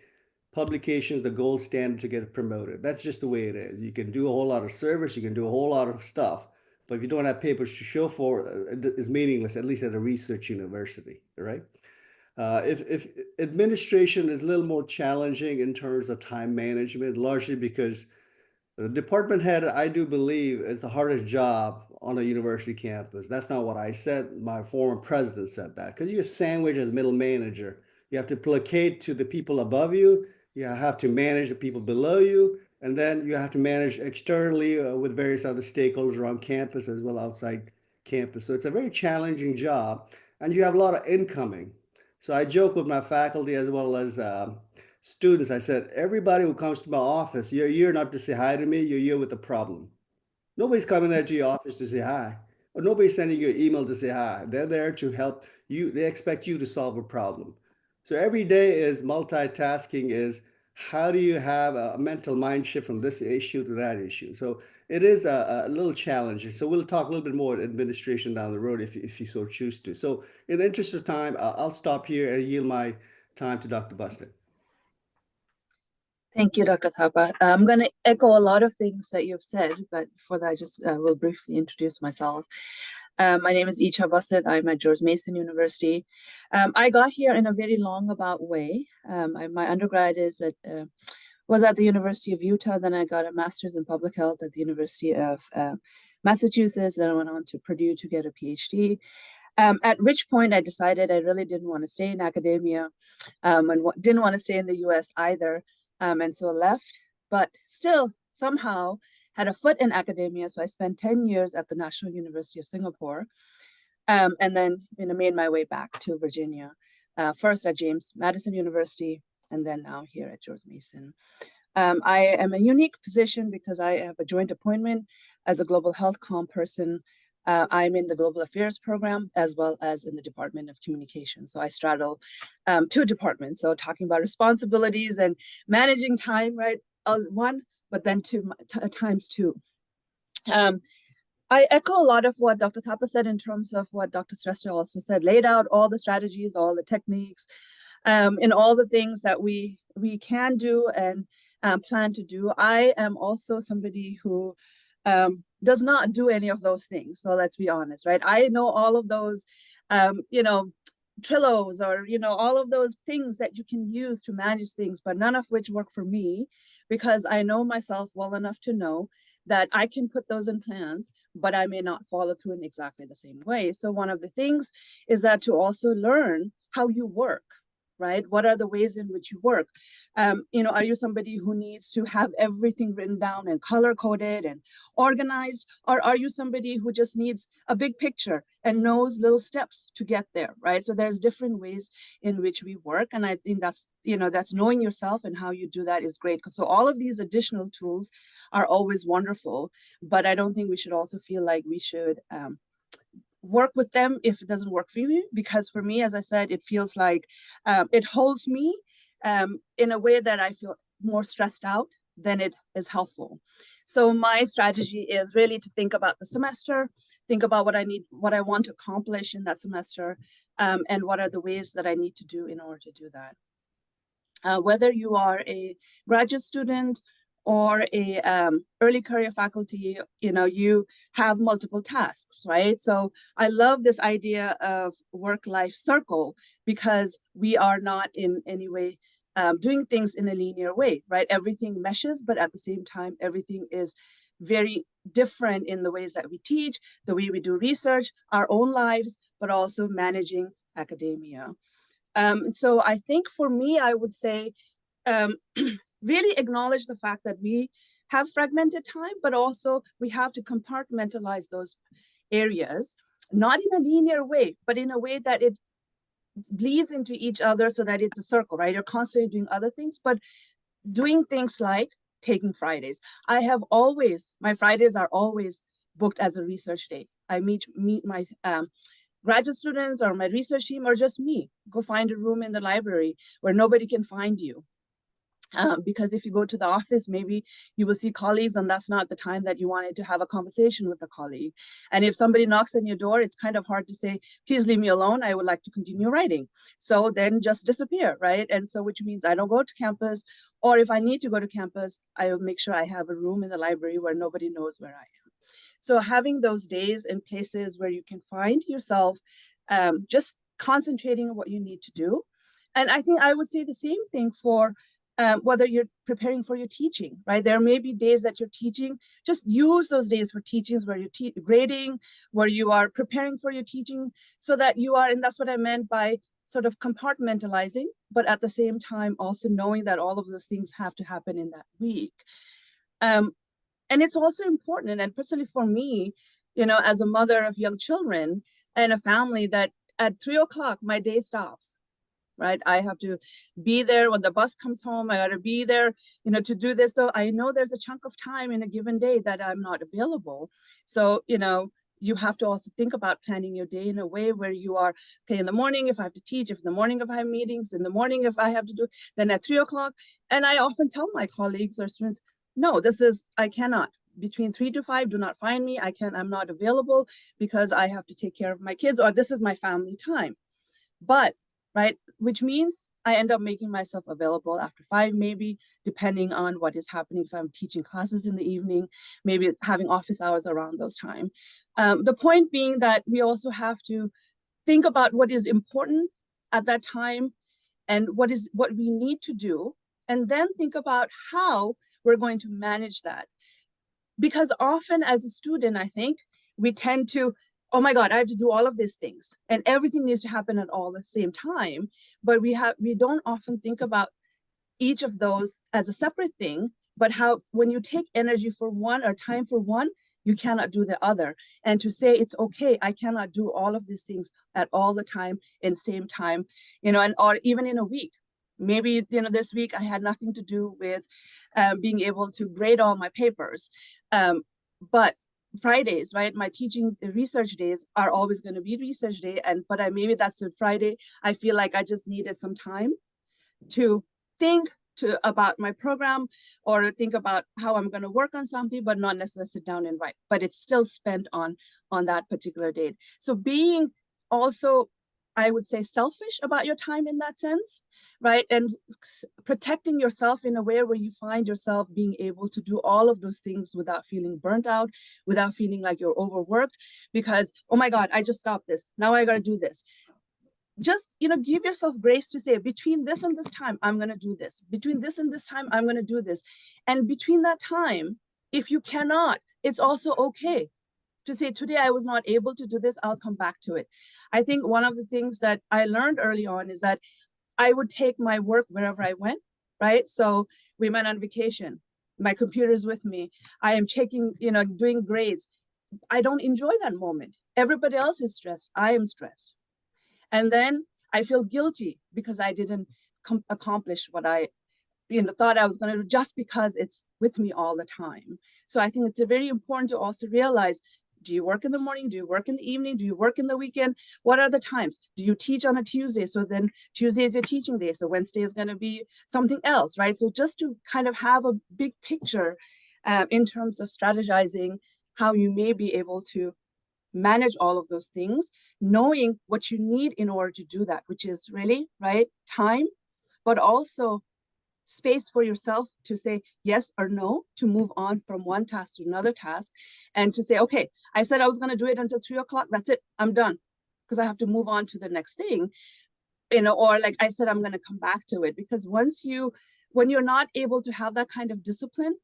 publication is the gold standard to get promoted. That's just the way it is. You can do a whole lot of service, you can do a whole lot of stuff, but if you don't have papers to show for, it's meaningless, at least at a research university, all right? If administration is a little more challenging in terms of time management, largely because the department head, I do believe, is the hardest job on a university campus. That's not what I said. My former president said that, because you're sandwiched as middle manager. You have to placate to the people above you. You have to manage the people below you. And then you have to manage externally with various other stakeholders around campus as well outside campus. So it's a very challenging job. And you have a lot of incoming. So I joke with my faculty as well as students. I said, everybody who comes to my office, you're here not to say hi to me, you're here with a problem. Nobody's coming there to your office to say hi, or nobody's sending you an email to say hi. They're there to help you. They expect you to solve a problem. So every day is multitasking, is how do you have a mental mind shift from this issue to that issue? So it is a little challenging. So we'll talk a little bit more administration down the road if you so choose to. So in the interest of time, I'll stop here and yield my time to Dr. Buston. Thank you, Dr. Thapa. I'm going to echo a lot of things that you've said, but before that, I just will briefly introduce myself. My name is Icha Bassett. I'm at George Mason University. I got here in a very long-about way. My undergrad was at the University of Utah. Then I got a master's in public health at the University of Massachusetts. Then I went on to Purdue to get a PhD. At which point I decided I really didn't want to stay in academia and didn't want to stay in the US either. And so I left, but still somehow had a foot in academia. So I spent 10 years at the National University of Singapore, and then made my way back to Virginia, first at James Madison University, and then now here at George Mason. I am a unique position because I have a joint appointment as a global health comm person. I'm in the Global Affairs program as well as in the Department of Communication. So I straddle 2 departments. So talking about responsibilities and managing time, right? One, but then times 2. I echo a lot of what Dr. Thapa said in terms of what Dr. Shrestha also said, laid out all the strategies, all the techniques, and all the things that we can do and plan to do. I am also somebody who does not do any of those things. So let's be honest, right? I know all of those, Trillos or, all of those things that you can use to manage things, but none of which work for me because I know myself well enough to know that I can put those in plans, but I may not follow through in exactly the same way. So one of the things is that to also learn how you work, right? What are the ways in which you work? Are you somebody who needs to have everything written down and color coded and organized? Or are you somebody who just needs a big picture and knows little steps to get there, right? So there's different ways in which we work. And I think that's knowing yourself and how you do that is great. So all of these additional tools are always wonderful, but I don't think we should also feel like we should work with them if it doesn't work for you, because for me, as I said, it feels like it holds me in a way that I feel more stressed out than it is helpful. So my strategy is really to think about the semester, think about what I want to accomplish in that semester, and what are the ways that I need to do in order to do that. Whether you are a graduate student or a early career faculty, you have multiple tasks, right? So I love this idea of work-life circle, because we are not in any way doing things in a linear way, right? Everything meshes, but at the same time, everything is very different in the ways that we teach, the way we do research, our own lives, but also managing academia. So I think for me, I would say, really acknowledge the fact that we have fragmented time, but also we have to compartmentalize those areas, not in a linear way, but in a way that it bleeds into each other so that it's a circle, right? You're constantly doing other things, but doing things like taking Fridays. My Fridays are always booked as a research day. I meet my graduate students or my research team, or just me. Go find a room in the library where nobody can find you. Because if you go to the office, maybe you will see colleagues, and that's not the time that you wanted to have a conversation with a colleague. And if somebody knocks on your door, it's kind of hard to say, please leave me alone, I would like to continue writing. So then just disappear, right? And so which means I don't go to campus, or if I need to go to campus, I will make sure I have a room in the library where nobody knows where I am. So having those days and places where you can find yourself, just concentrating on what you need to do. And I think I would say the same thing for whether you're preparing for your teaching, right? There may be days that you're teaching, just use those days for teachings where you're grading, where you are preparing for your teaching, so that you are, and that's what I meant by sort of compartmentalizing, but at the same time also knowing that all of those things have to happen in that week. And it's also important, and personally for me, as a mother of young children and a family, that at 3 o'clock, my day stops. Right? I have to be there when the bus comes home. I got to be there, to do this. So I know there's a chunk of time in a given day that I'm not available. So, you have to also think about planning your day in a way where you are, okay, in the morning, if I have to teach, if in the morning, if I have meetings, in the morning, if I have to do, then at 3 o'clock. And I often tell my colleagues or students, no, I cannot. Between 3 to 5, do not find me. I'm not available because I have to take care of my kids, or this is my family time. But right? Which means I end up making myself available after 5, maybe, depending on what is happening. If I'm teaching classes in the evening, maybe having office hours around those times. The point being that we also have to think about what is important at that time and what we need to do, and then think about how we're going to manage that. Because often as a student, I think we tend to, oh my God, I have to do all of these things and everything needs to happen at all the same time. But we don't often think about each of those as a separate thing, but how when you take energy for one or time for one, you cannot do the other. And to say it's okay, I cannot do all of these things at all the time in same time, or even in a week. Maybe, this week I had nothing to do with being able to grade all my papers. But Fridays, right? My teaching research days are always going to be research day. But maybe that's a Friday. I feel like I just needed some time to think about my program or think about how I'm going to work on something, but not necessarily sit down and write, but it's still spent on that particular date. So being also, I would say, selfish about your time in that sense, right? And protecting yourself in a way where you find yourself being able to do all of those things without feeling burnt out, without feeling like you're overworked because, oh my God, I just stopped this. Now I got to do this. Just, give yourself grace to say, between this and this time, I'm going to do this. Between this and this time, I'm going to do this. And between that time, if you cannot, it's also okay to say, today I was not able to do this, I'll come back to it. I think one of the things that I learned early on is that I would take my work wherever I went, right? So we went on vacation. My computer's with me. I am checking, doing grades. I don't enjoy that moment. Everybody else is stressed. I am stressed. And then I feel guilty because I didn't accomplish what I thought I was going to do just because it's with me all the time. So I think it's very important to also realize, do you work in the morning? Do you work in the evening? Do you work in the weekend? What are the times? Do you teach on a Tuesday? So then Tuesday is your teaching day. So Wednesday is going to be something else, right? So just to kind of have a big picture in terms of strategizing how you may be able to manage all of those things, knowing what you need in order to do that, which is really, right, time, but also space for yourself to say yes or no, to move on from one task to another task, and to say, okay, I said I was going to do it until 3 o'clock. That's it. I'm done, because I have to move on to the next thing, or like I said, I'm going to come back to it. Because when you're not able to have that kind of discipline,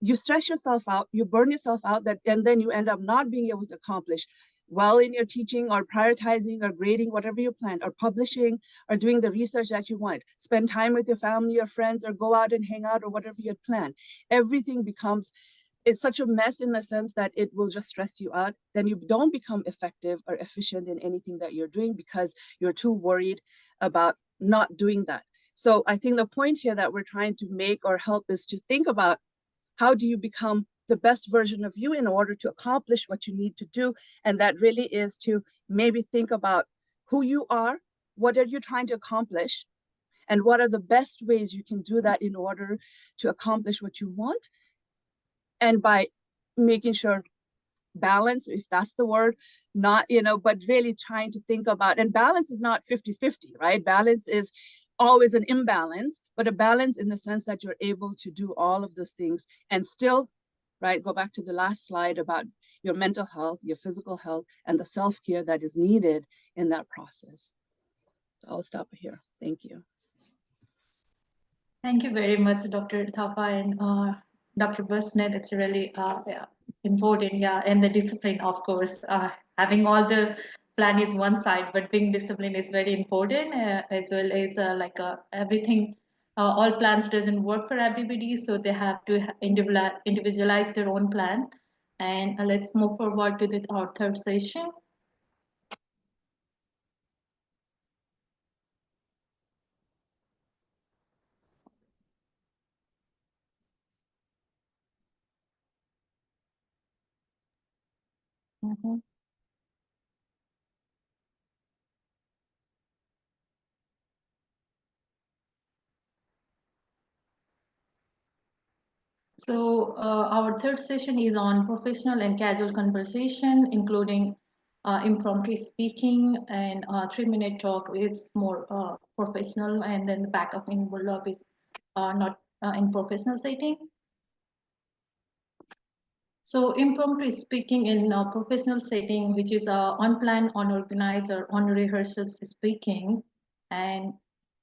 you stress yourself out, you burn yourself out, and then you end up not being able to accomplish well in your teaching or prioritizing or grading whatever you planned, or publishing, or doing the research that you want, spend time with your family or friends, or go out and hang out, or whatever you had planned. Everything becomes, it's such a mess in the sense that it will just stress you out. Then you don't become effective or efficient in anything that you're doing because you're too worried about not doing that. So I think the point here that we're trying to make or help is to think about, how do you become the best version of you in order to accomplish what you need to do? And that really is to maybe think about who you are, what are you trying to accomplish, and what are the best ways you can do that in order to accomplish what you want. And by making sure balance, if that's the word, not, but really trying to think about, and balance is not 50-50, right? Balance is always an imbalance, but a balance in the sense that you're able to do all of those things and still, right, go back to the last slide about your mental health, your physical health, and the self-care that is needed in that process. So I'll stop here. Thank you. Thank you very much, Dr. Thapa and Dr. Busnet. It's really important, and the discipline, of course. Having all the plan is one side, but being disciplined is very important, as well as everything. All plans doesn't work for everybody, so they have to individualize their own plan. And let's move forward to our third session. So our third session is on professional and casual conversation, including impromptu speaking, and 3-minute talk is more professional, and then the backup envelope is not in professional setting. So impromptu speaking in a professional setting, which is unplanned, unorganized, or unrehearsed speaking. And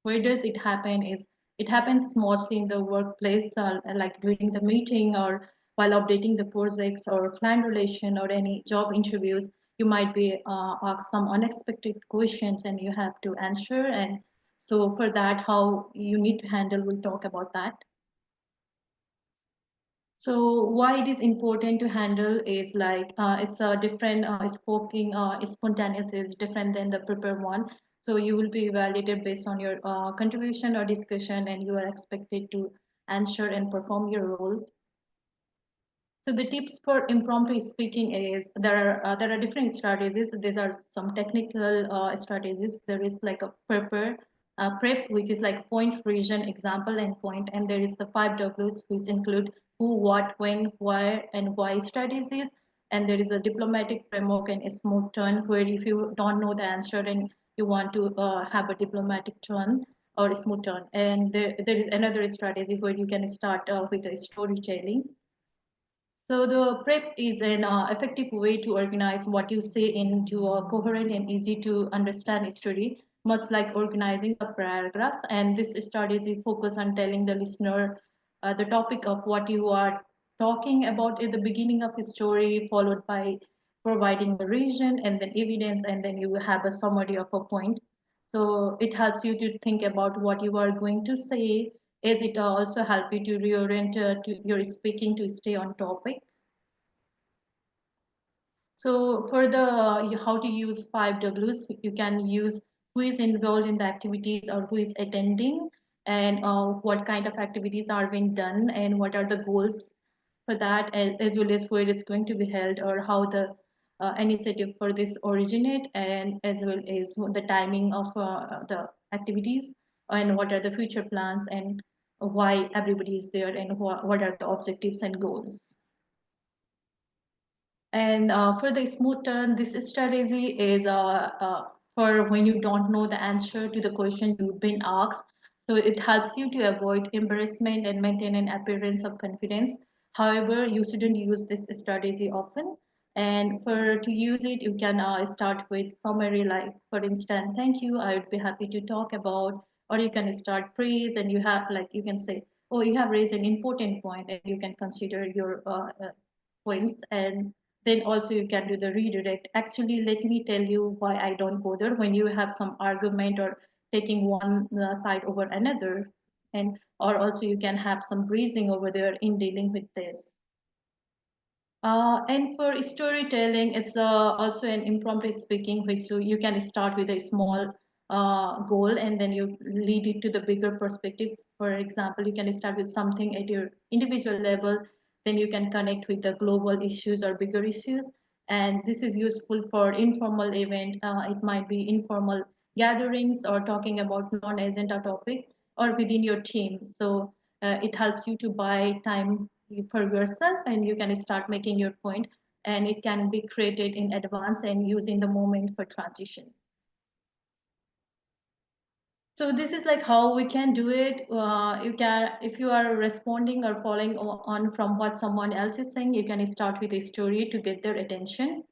where does it happen is, it happens mostly in the workplace, like during the meeting or while updating the projects or client relation or any job interviews. You might be asked some unexpected questions and you have to answer. And so for that, how you need to handle, we'll talk about that. So why it is important to handle is like it's a different speaking spontaneous is different than the prepared one. So you will be evaluated based on your contribution or discussion, and you are expected to answer and perform your role. So the tips for impromptu speaking is there are different strategies. These are some technical strategies. There is like a prep, which is like point, region, example, and point. And there is the 5 Ws, which include who, what, when, where, and why strategies. And there is a diplomatic framework and a smooth turn, where if you don't know the answer and you want to have a diplomatic turn or a smooth turn. And there is another strategy where you can start with a storytelling. So the prep is an effective way to organize what you say into a coherent and easy to understand story, much like organizing a paragraph. And this strategy focuses on telling the listener the topic of what you are talking about at the beginning of a story, followed by providing the reason and then evidence, and then you have a summary of a point. So it helps you to think about what you are going to say, as it also help you to reorient to your speaking to stay on topic. So for the how to use 5Ws, you can use who is involved in the activities or who is attending, and what kind of activities are being done, and what are the goals for that, as well as where it's going to be held, or how the initiative for this originate, and as well as the timing of the activities, and what are the future plans, and why everybody is there, and what are the objectives and goals. And for the smooth turn, this strategy is for when you don't know the answer to the question you've been asked. So it helps you to avoid embarrassment and maintain an appearance of confidence. However, you shouldn't use this strategy often. And for to use it, you can start with summary, like for instance, thank you, I would be happy to talk about, or you can start praise, and you have like you can say, oh, you have raised an important point, and you can consider your points. And then also you can do the redirect. Actually, let me tell you why I don't bother, when you have some argument or taking one side over another. And or also you can have some breezing over there in dealing with this. And for storytelling, it's also an impromptu speaking, which you can start with a small goal, and then you lead it to the bigger perspective. For example, you can start with something at your individual level, then you can connect with the global issues or bigger issues. And this is useful for informal event. It might be informal gatherings, or talking about non-agenda topic, or within your team. So it helps you to buy time for yourself, and you can start making your point, and it can be created in advance and used in the moment for transition. So this is like how we can do it. You can, if you are responding or following on from what someone else is saying, you can start with a story to get their attention.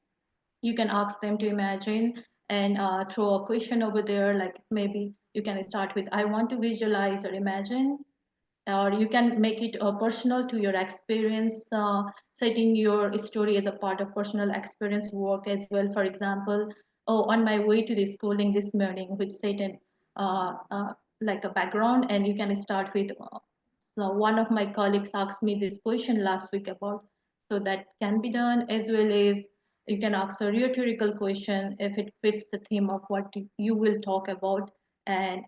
You can ask them to imagine, and throw a question over there, like maybe you can start with, I want to visualize or imagine. Or you can make it personal to your experience, setting your story as a part of personal experience work as well. For example, oh, on my way to the schooling this morning, which set an like a background, and you can start with, so one of my colleagues asked me this question last week about, so that can be done. As well as you can ask a rhetorical question if it fits the theme of what you will talk about, and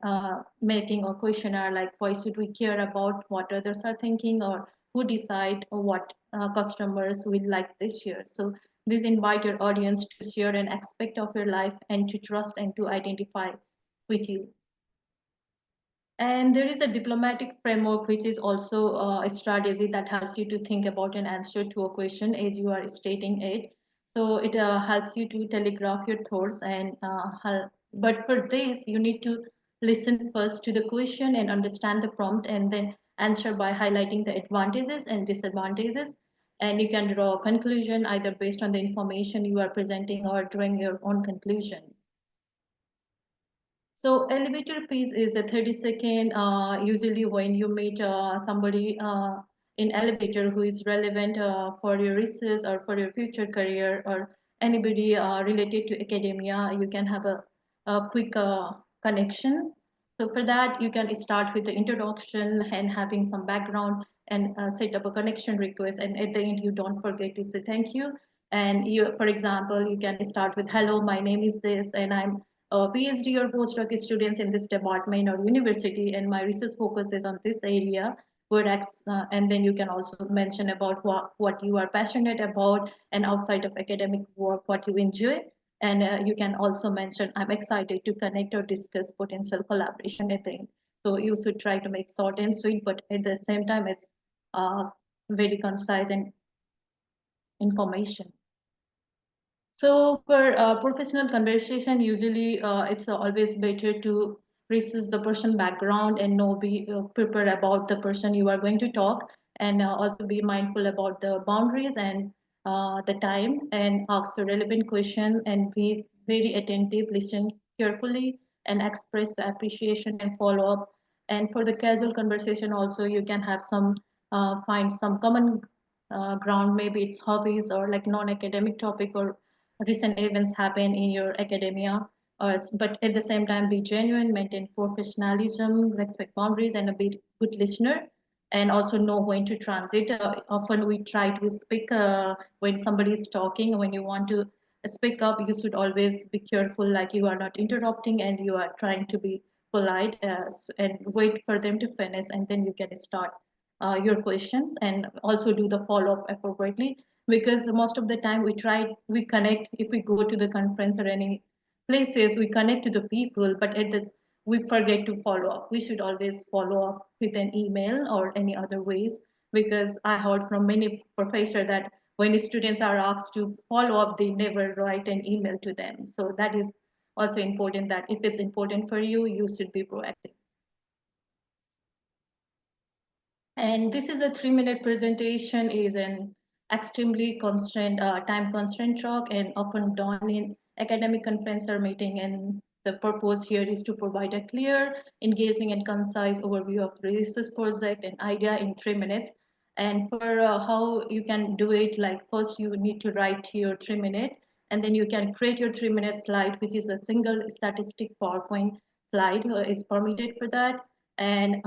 making a questionnaire like, why should we care about what others are thinking, or who decide what customers will like this year. So this invite your audience to share an aspect of your life, and to trust and to identify with you. And there is a diplomatic framework, which is also a strategy that helps you to think about an answer to a question as you are stating it. So it helps you to telegraph your thoughts, and but for this you need to listen first to the question and understand the prompt, and then answer by highlighting the advantages and disadvantages. And you can draw a conclusion either based on the information you are presenting, or drawing your own conclusion. So elevator piece is a 30-second, usually when you meet somebody in elevator who is relevant for your research or for your future career, or anybody related to academia, you can have a quick connection. So for that, you can start with the introduction and having some background, and set up a connection request. And at the end, you don't forget to say thank you. And you, for example, you can start with, hello, my name is this, and I'm PhD or postdoc students in this department or university, and my research focuses on this area. And then you can also mention about what you are passionate about, and outside of academic work, what you enjoy. And you can also mention, I'm excited to connect or discuss potential collaboration at the end. So you should try to make short and sweet, but at the same time, it's very concise and information. So for professional conversation, usually it's always better to research the person background, and be prepared about the person you are going to talk, and also be mindful about the boundaries and the time, and ask the relevant question, and be very attentive, listen carefully, and express the appreciation and follow up. And for the casual conversation also, you can have some find some common ground, maybe it's hobbies, or like non-academic topic, or recent events happen in your academia. but at the same time be genuine, maintain professionalism, respect boundaries, and be good listener, and also know when to transit. Often we try to speak when somebody is talking. When you want to speak up, you should always be careful, like you are not interrupting and you are trying to be polite, and wait for them to finish, and then you can start your questions, and also do the follow-up appropriately, because most of the time we connect. If we go to the conference or any places, we connect to the people, but we forget to follow up. We should always follow up with an email or any other ways, because I heard from many professors that when students are asked to follow up, they never write an email to them. So that is also important, that if it's important for you, you should be proactive. And this is a 3-minute presentation, is an extremely time constraint talk, and often done in academic conference or meeting. And the purpose here is to provide a clear, engaging, and concise overview of the research project and idea in 3 minutes. And for how you can do it, like first you need to write your 3-minute, and then you can create your 3-minute slide, which is a single statistic PowerPoint slide is permitted for that. And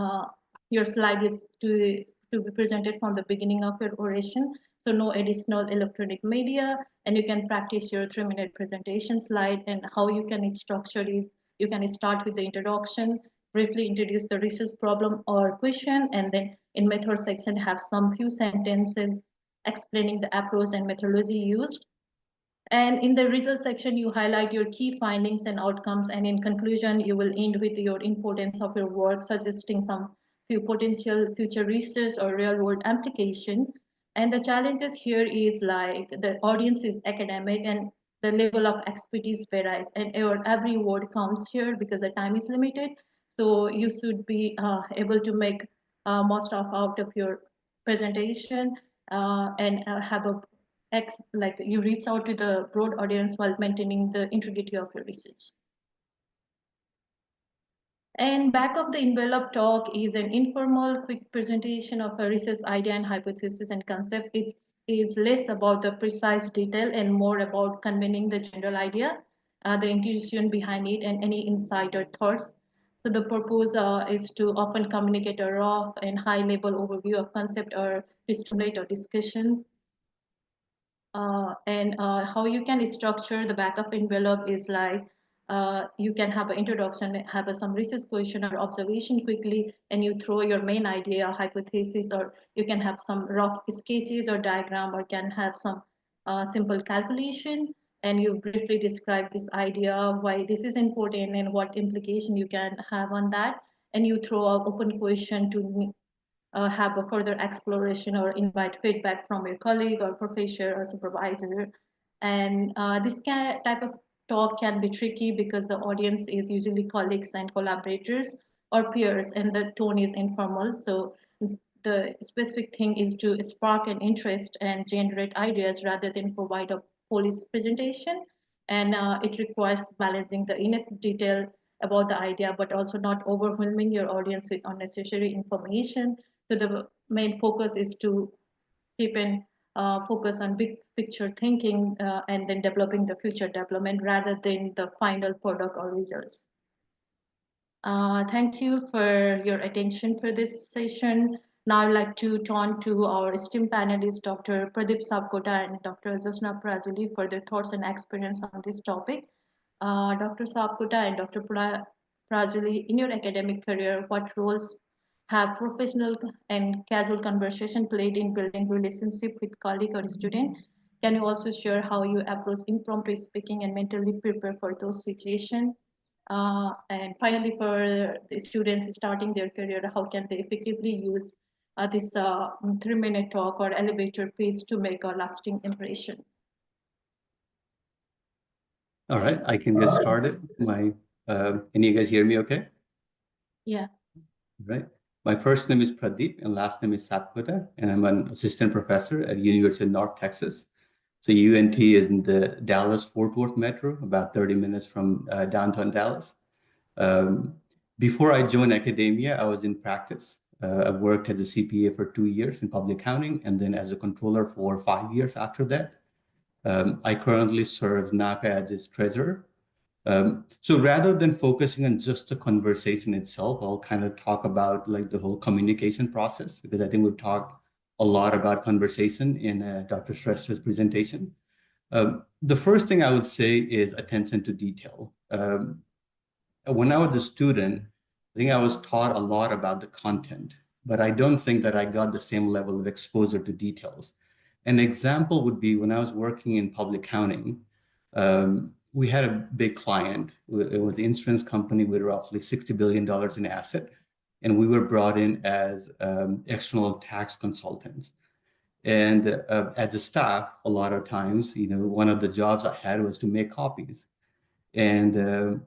your slide is to be presented from the beginning of your oration, so no additional electronic media, and you can practice your 3-minute presentation slide. And how you can structure is, you can start with the introduction, briefly introduce the research problem or question, and then in method section have some few sentences explaining the approach and methodology used. And in the results section, you highlight your key findings and outcomes. And in conclusion, you will end with your importance of your work, suggesting some few potential future research or real world application. And the challenges here is like the audience is academic and the level of expertise varies, and every word counts here because the time is limited. So you should be able to make most out of your presentation, and have a like you reach out to the broad audience while maintaining the integrity of your research. And back of the envelope talk is an informal, quick presentation of a research idea and hypothesis and concept. It is less about the precise detail and more about conveying the general idea, the intuition behind it, and any insight or thoughts. So the purpose is to often communicate a rough and high-level overview of concept or to stimulate a discussion. And how you can structure the backup envelope is like you can have an introduction, have some research question or observation quickly, and you throw your main idea, hypothesis, or you can have some rough sketches or diagram, or can have some simple calculation, and you briefly describe this idea, why this is important, and what implication you can have on that, and you throw an open question to have a further exploration or invite feedback from your colleague or professor or supervisor. And this type of talk can be tricky because the audience is usually colleagues and collaborators or peers, and the tone is informal. So the specific thing is to spark an interest and generate ideas rather than provide a police presentation. And it requires balancing the enough detail about the idea, but also not overwhelming your audience with unnecessary information. So the main focus is to keep an focus on big picture thinking, and then developing the future development rather than the final product or results. Thank you for your attention for this session. Now I'd like to turn to our esteemed panelists, Dr. Pradeep Sapkota and Dr. Jasna Prazuli, for their thoughts and experience on this topic. Dr. Sapkota and Dr. Prazuli, in your academic career, what roles have professional and casual conversation played in building relationship with colleague or student? Can you also share how you approach impromptu speaking and mentally prepare for those situations? And finally, for the students starting their career, how can they effectively use this 3-minute talk or elevator pitch to make a lasting impression? All right, I can get started. Can you guys hear me okay? Yeah. Right. My first name is Pradeep and last name is Sapkota, and I'm an assistant professor at University of North Texas. So UNT is in the Dallas-Fort Worth metro, about 30 minutes from downtown Dallas. Before I joined academia, I was in practice. I worked as a CPA for 2 years in public accounting, and then as a controller for 5 years after that. I currently serve NACA as its treasurer. So rather than focusing on just the conversation itself, I'll kind of talk about like the whole communication process, because I think we've talked a lot about conversation in Dr. Shrestha's presentation. The first thing I would say is attention to detail. When I was a student, I think I was taught a lot about the content, but I don't think that I got the same level of exposure to details. An example would be when I was working in public accounting, we had a big client. It was an insurance company with roughly $60 billion in asset, and we were brought in as external tax consultants. And as a staff, a lot of times, one of the jobs I had was to make copies. And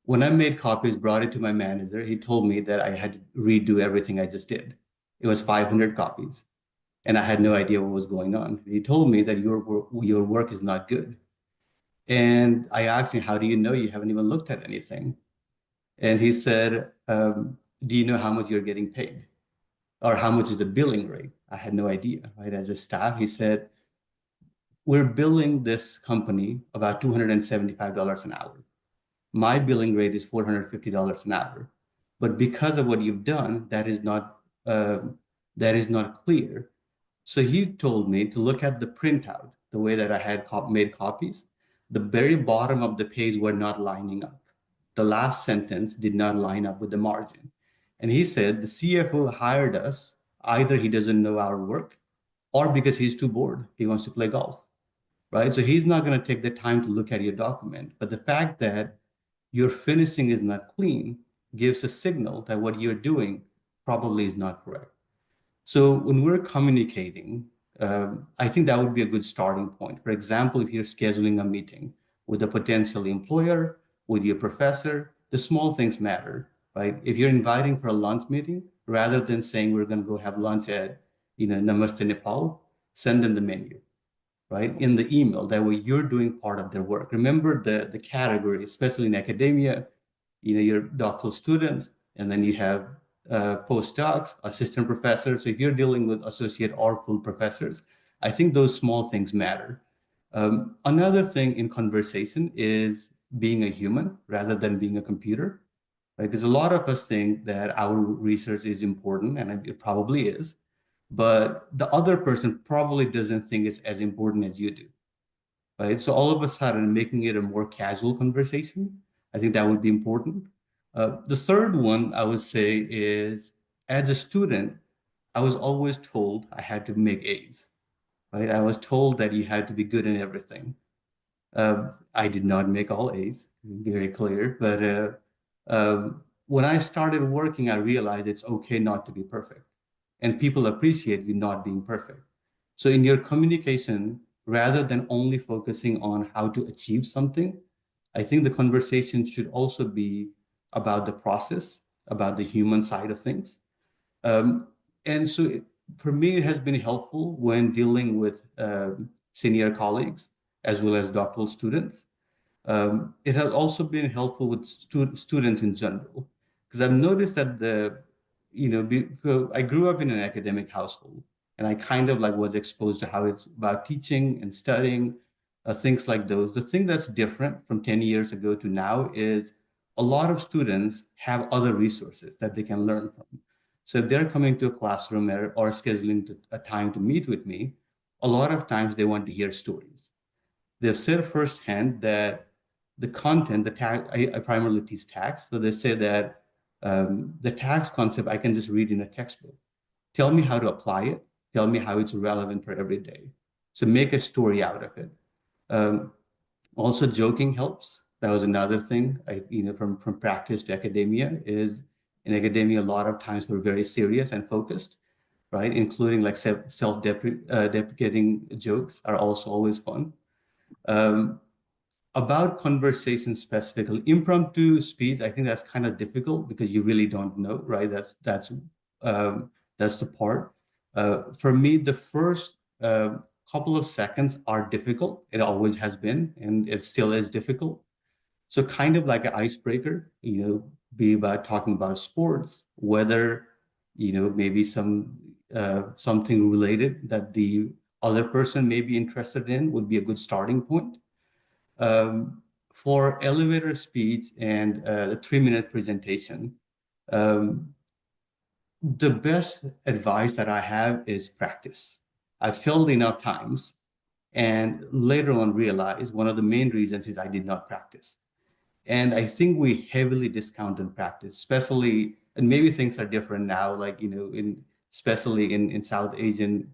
when I made copies, brought it to my manager, he told me that I had to redo everything I just did. It was 500 copies, and I had no idea what was going on. He told me that your work is not good. And I asked him, how do you know? You haven't even looked at anything. And he said, do you know how much you're getting paid? Or how much is the billing rate? I had no idea, right? As a staff, he said, we're billing this company about $275 an hour. My billing rate is $450 an hour. But because of what you've done, that is not clear. So he told me to look at the printout, the way that I had made copies. The very bottom of the page were not lining up. The last sentence did not line up with the margin. And he said the CFO hired us, either he doesn't know our work or because he's too bored, he wants to play golf, right? So he's not going to take the time to look at your document. But the fact that your finishing is not clean gives a signal that what you're doing probably is not correct. So when we're communicating, I think that would be a good starting point. For example, if you're scheduling a meeting with a potential employer, with your professor, the small things matter, right? If you're inviting for a lunch meeting, rather than saying we're going to go have lunch at, Namaste Nepal, send them the menu, right? In the email, that way you're doing part of their work. Remember the category, especially in academia, your doctoral students, and then you have postdocs, assistant professors. So if you're dealing with associate or full professors, I think those small things matter. Another thing in conversation is being a human rather than being a computer, right? Because a lot of us think that our research is important, and it probably is, but the other person probably doesn't think it's as important as you do, right? So all of a sudden, making it a more casual conversation, I think that would be important. The third one I would say is, as a student, I was always told I had to make A's, right? I was told that you had to be good in everything. I did not make all A's, very clear, but when I started working, I realized it's okay not to be perfect, and people appreciate you not being perfect. So in your communication, rather than only focusing on how to achieve something, I think the conversation should also be about the process, about the human side of things. And so for me, it has been helpful when dealing with senior colleagues as well as doctoral students. It has also been helpful with students in general, because I've noticed that I grew up in an academic household, and I kind of like was exposed to how it's about teaching and studying, things like those. The thing that's different from 10 years ago to now is a lot of students have other resources that they can learn from. So if they're coming to a classroom or scheduling a time to meet with me, a lot of times they want to hear stories. They've said firsthand that the content, the tax, I primarily teach tax, so they say that the tax concept I can just read in a textbook. Tell me how to apply it. Tell me how it's relevant for every day. So make a story out of it. Also, joking helps. That was another thing. From practice to academia is, in academia, a lot of times we're very serious and focused, right? Including like self-deprecating jokes are also always fun. About conversation specifically, impromptu speech, I think that's kind of difficult because you really don't know, right? That's the part. For me, the first couple of seconds are difficult. It always has been, and it still is difficult. So kind of like an icebreaker, be about talking about sports, weather, maybe something related that the other person may be interested in would be a good starting point. for elevator speech and the 3-minute presentation, the best advice that I have is practice. I failed enough times and later on realized one of the main reasons is I did not practice. And I think we heavily discount and practice, especially, and maybe things are different now, like, especially in South Asian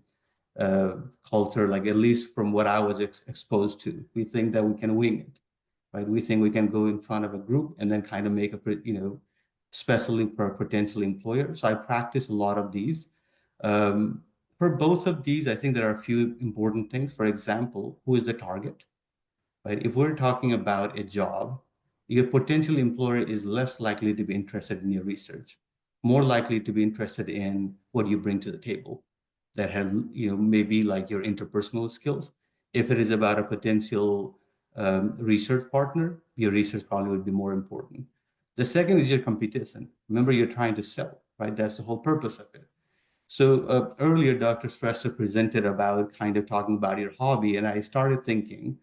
culture, like at least from what I was exposed to, we think that we can wing it, right? We think we can go in front of a group and then kind of make a, especially for a potential employer. So I practice a lot of these. For both of these, I think there are a few important things. For example, who is the target, right? If we're talking about a job, your potential employer is less likely to be interested in your research, more likely to be interested in what you bring to the table that have, maybe like your interpersonal skills. If it is about a potential research partner, your research probably would be more important. The second is your competition. Remember, you're trying to sell, right? That's the whole purpose of it. So earlier, Dr. Stresser presented about kind of talking about your hobby, and I started thinking,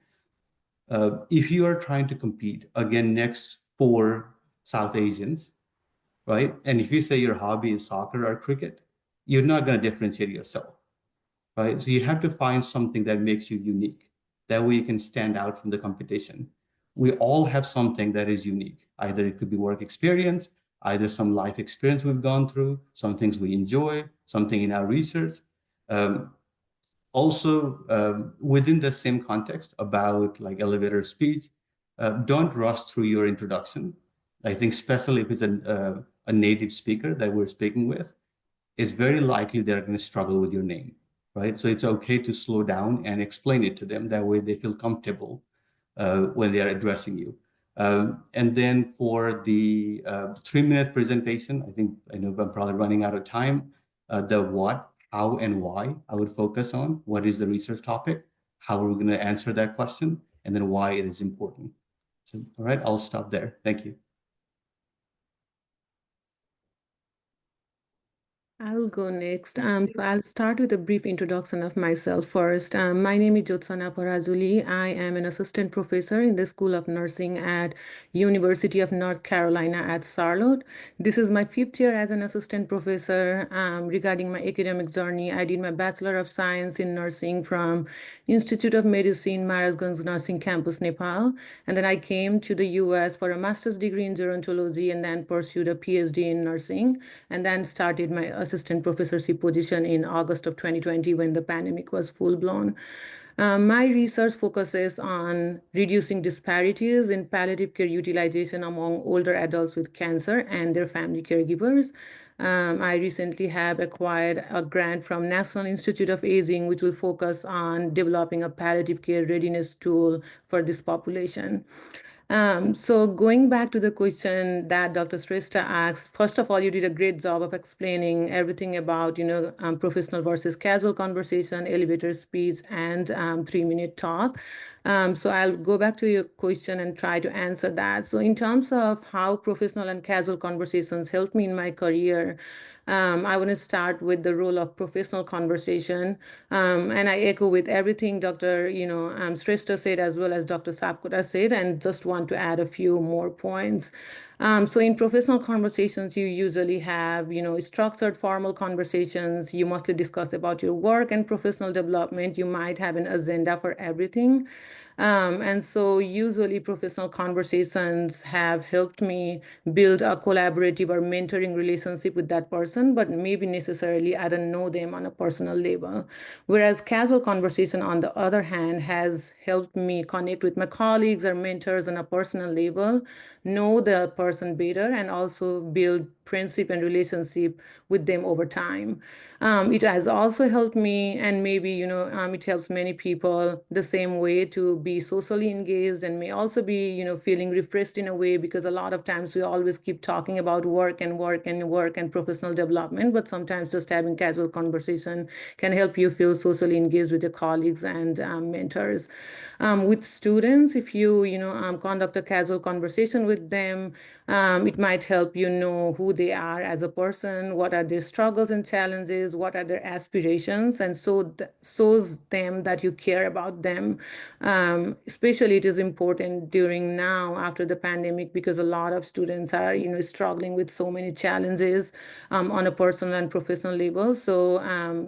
if you are trying to compete again next 4 South Asians, right? And if you say your hobby is soccer or cricket, you're not going to differentiate yourself, right? So you have to find something that makes you unique. That way you can stand out from the competition. We all have something that is unique. Either it could be work experience, either some life experience we've gone through, some things we enjoy, something in our research. Also, within the same context about like elevator speech, don't rush through your introduction. I think especially if it's a native speaker that we're speaking with, it's very likely they're going to struggle with your name, right? So it's okay to slow down and explain it to them. That way they feel comfortable when they are addressing you. And then for the 3-minute presentation, I know I'm probably running out of time. The what, how, and why I would focus on. What is the research topic? How are we going to answer that question? And then why it is important. So, all right, I'll stop there. Thank you. I'll go next. So I'll start with a brief introduction of myself first. My name is Jyotsana Parajuli. I am an assistant professor in the School of Nursing at University of North Carolina at Charlotte. This is my 5th year as an assistant professor. Regarding my academic journey, I did my Bachelor of Science in Nursing from Institute of Medicine, Maharajganj Nursing Campus, Nepal. And then I came to the US for a master's degree in gerontology and then pursued a PhD in nursing, and then started my assistant professorship position in August of 2020 when the pandemic was full-blown. My research focuses on reducing disparities in palliative care utilization among older adults with cancer and their family caregivers. I recently have acquired a grant from National Institute of Aging, which will focus on developing a palliative care readiness tool for this population. So going back to the question that Dr. Shrestha asked, first of all, you did a great job of explaining everything about, professional versus casual conversation, elevator speech, and 3-minute talk. So I'll go back to your question and try to answer that. So in terms of how professional and casual conversations helped me in my career, I want to start with the role of professional conversation. And I echo with everything Dr. Shrestha said as well as Dr. Sapkota said, and just want to add a few more points. So in professional conversations, you usually have, structured formal conversations. You mostly discuss about your work and professional development. You might have an agenda for everything. And so usually professional conversations have helped me build a collaborative or mentoring relationship with that person, but maybe necessarily I don't know them on a personal level. Whereas casual conversation, on the other hand, has helped me connect with my colleagues or mentors on a personal level, know the person better, and also build friendship and relationship with them over time. It has also helped me, and maybe, it helps many people the same way to be socially engaged and may also be, feeling refreshed in a way, because a lot of times we always keep talking about work and work and work and professional development, but sometimes just having casual conversation can help you feel socially engaged with your colleagues and mentors. With students, if you, conduct a casual conversation with them, it might help you know who they are as a person, what are their struggles and challenges, what are their aspirations, and shows them that you care about them. especially it is important during now after the pandemic, because a lot of students are, struggling with so many challenges on a personal and professional level. So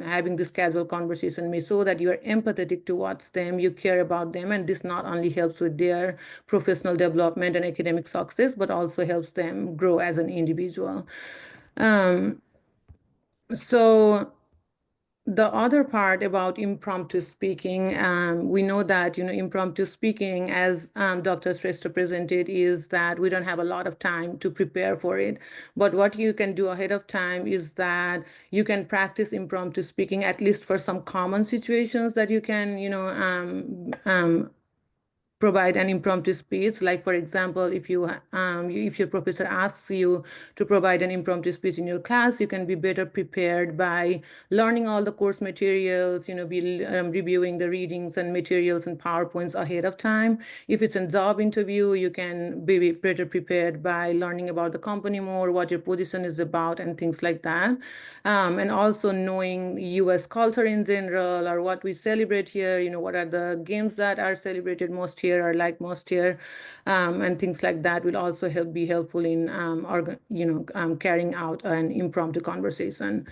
having this casual conversation may show that you are empathetic towards them, you care about them, and this not only helps with their professional development and academic success, but also helps them grow as an individual. So the other part about impromptu speaking, we know that, impromptu speaking, as Dr. Shrestha presented, is that we don't have a lot of time to prepare for it. But what you can do ahead of time is that you can practice impromptu speaking, at least for some common situations that you can, provide an impromptu speech. Like, for example, if your professor asks you to provide an impromptu speech in your class, you can be better prepared by learning all the course materials, be reviewing the readings and materials and PowerPoints ahead of time. If it's a job interview, you can be better prepared by learning about the company more, what your position is about, and things like that. And also knowing US culture in general, or what we celebrate here, what are the games that are celebrated most here or like most here, and things like that will also be helpful in carrying out an impromptu conversation.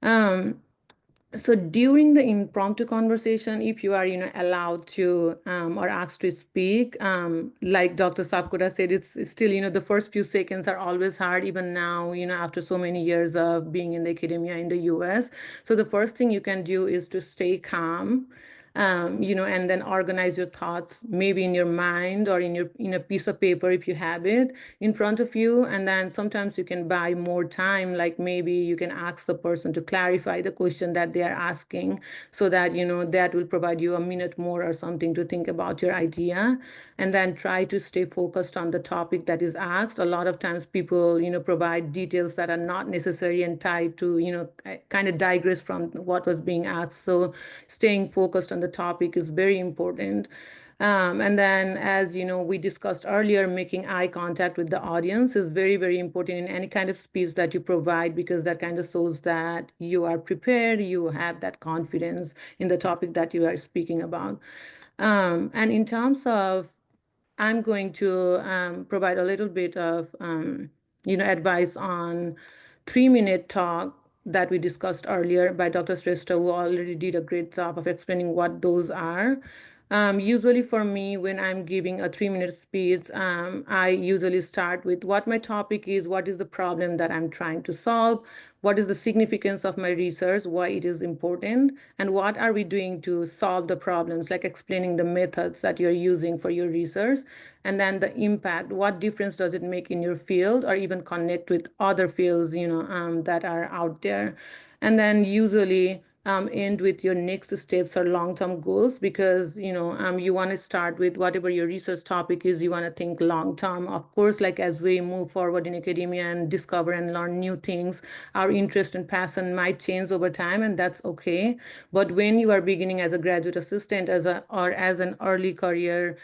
So during the impromptu conversation, if you are, allowed to or asked to speak, like Dr. Sapkota said, it's still, the first few seconds are always hard, even now, after so many years of being in the academia in the US. So the first thing you can do is to stay calm, and then organize your thoughts, maybe in your mind or in a piece of paper if you have it in front of you. And then sometimes you can buy more time, like maybe you can ask the person to clarify the question that they are asking, so that that will provide you a minute more or something to think about your idea. And then try to stay focused on the topic that is asked. A lot of times people provide details that are not necessary and tied to kind of digress from what was being asked. So staying focused on the topic is very important. And then, as we discussed earlier, making eye contact with the audience is very, very important in any kind of speech that you provide, because that kind of shows that you are prepared, you have that confidence in the topic that you are speaking about. And in terms of, I'm going to provide a little bit of advice on 3-minute talk that we discussed earlier by Dr. Shrestha, who already did a great job of explaining what those are. Usually for me, when I'm giving a 3-minute speech, I usually start with what my topic is, what is the problem that I'm trying to solve, what is the significance of my research, why it is important, and what are we doing to solve the problems, like explaining the methods that you're using for your research, and then the impact, what difference does it make in your field, or even connect with other fields, that are out there. And then usually end with your next steps or long-term goals, because you want to start with whatever your research topic is, you want to think long-term. Of course, like as we move forward in academia and discover and learn new things, our interest and passion might change over time, and that's okay. But when you are beginning as a graduate assistant, or as an early career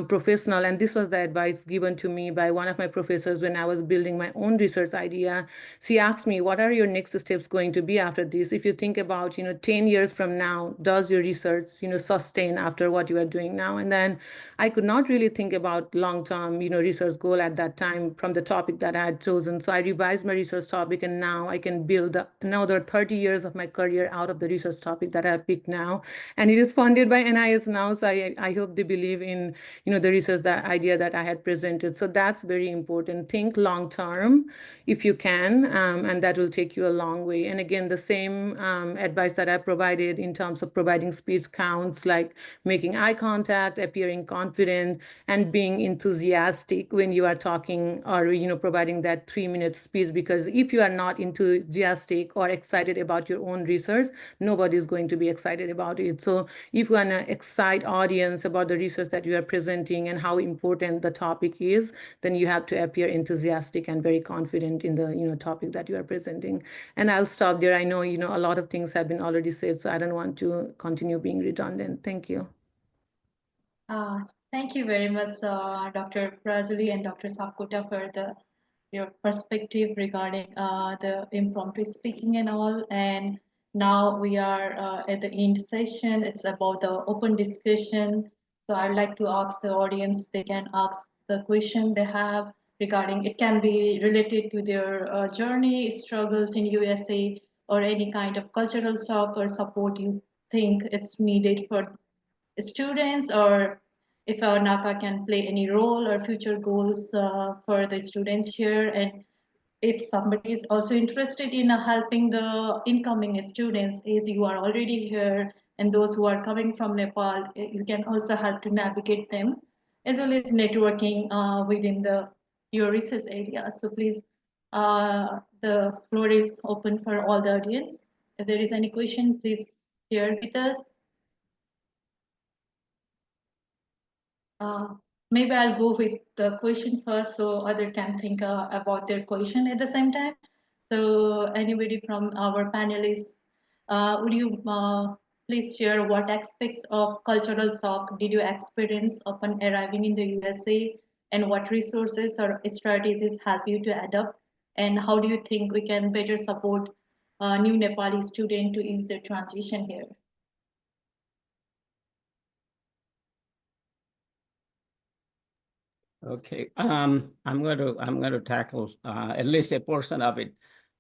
professional, and this was the advice given to me by one of my professors when I was building my own research idea. She asked me, what are your next steps going to be after this? If you think about 10 years from now, does your research sustain after what you are doing now? And then I could not really think about long-term research goal at that time from the topic that I had chosen. So I revised my research topic, and now I can build another 30 years of my career out of the research topic that I have picked now. And it is funded by NIH now, so I hope they believe in the research, that idea that I had presented. So that's very important. Think long-term if you can, and that will take you a long way. And again, the same advice that I provided in terms of providing speech counts, like making eye contact, appearing confident, and being enthusiastic when you are talking or providing that 3-minute speech. Because if you are not enthusiastic or excited about your own research, nobody is going to be excited about it. So if you want to excite audience about the research that you are presenting and how important the topic is, then you have to appear enthusiastic and very confident in the topic that you are presenting. And I'll stop there. I know a lot of things have been already said, so I don't want to continue being redundant. Thank you. Thank you very much, Dr. Prazuli and Dr. Sapkota, for your perspective regarding the impromptu speaking and all. And now we are at the end session. It's about the open discussion. So I'd like to ask the audience, they can ask the question they have regarding, it can be related to their journey, struggles in USA, or any kind of cultural shock or support you think it's needed for students, or if our NACA can play any role or future goals for the students here. And if somebody is also interested in helping the incoming students, as you are already here, and those who are coming from Nepal, you can also help to navigate them, as well as networking within your research area. So please, the floor is open for all the audience. If there is any question, please share with us. Maybe I'll go with the question first so other can think about their question at the same time. So anybody from our panelists, would you please share what aspects of cultural shock did you experience upon arriving in the USA, and what resources or strategies help you to adapt, and how do you think we can better support new Nepali students to ease their transition here? Okay, I'm going to tackle at least a portion of it.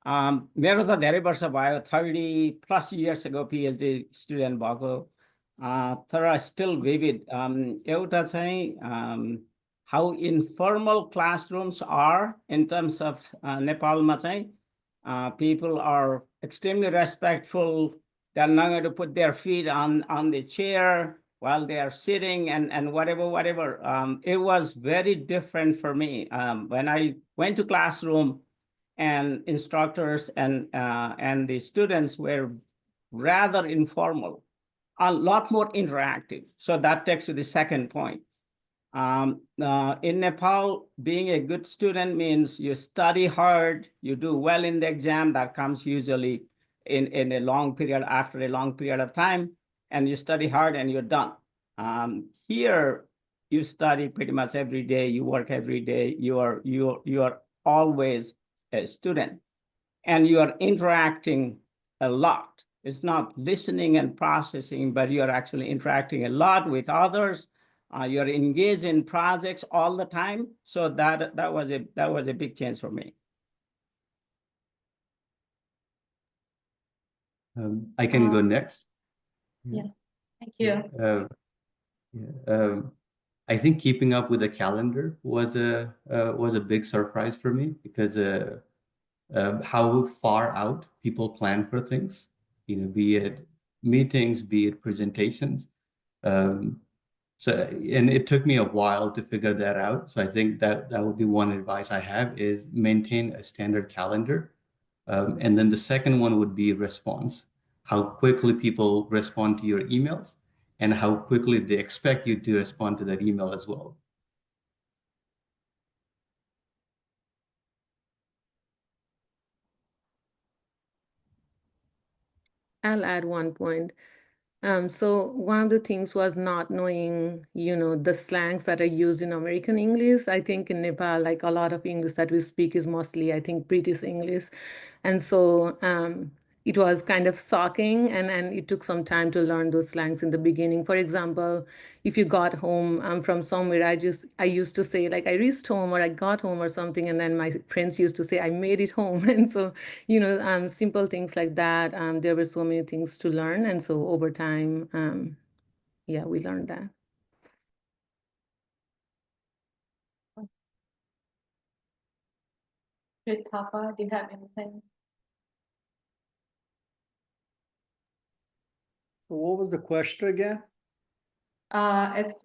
मेरो त धेरै वर्ष भयो 30+ years ago PhD student भएको, तर still vivid. एउटा चाहिँ how informal classrooms are in terms of Nepalमा चाहिँ people are extremely respectful. They're not going to put their feet on the chair while they are sitting and whatever. It was very different for me when I went to classroom, and instructors and the students were rather informal, a lot more interactive. So that takes to the second point. In Nepal, being a good student means you study hard, you do well in the exam. That comes usually in a long period, after a long period of time, and you study hard and you're done. Here, you study pretty much every day, you work every day, you are always a student, and you are interacting a lot. It's not listening and processing, but you are actually interacting a lot with others. You're engaged in projects all the time. So that was a big change for me. I can go next. Yeah, thank you. I think keeping up with the calendar was a big surprise for me, because how far out people plan for things, be it meetings, be it presentations. And it took me a while to figure that out. So I think that would be one advice I have, is maintain a standard calendar. And then the second one would be response, how quickly people respond to your emails, and how quickly they expect you to respond to that email as well. I'll add one point. So one of the things was not knowing, the slangs that are used in American English. I think in Nepal, like a lot of English that we speak is mostly, I think, British English. And so it was kind of shocking, and it took some time to learn those slangs in the beginning. For example, if you got home from somewhere, I used to say, like, I reached home, or I got home, or something, and then my friends used to say, I made it home. And so, simple things like that. There were so many things to learn, and so over time, yeah, we learned that. Thapa, do you have anything? So what was the question again? It's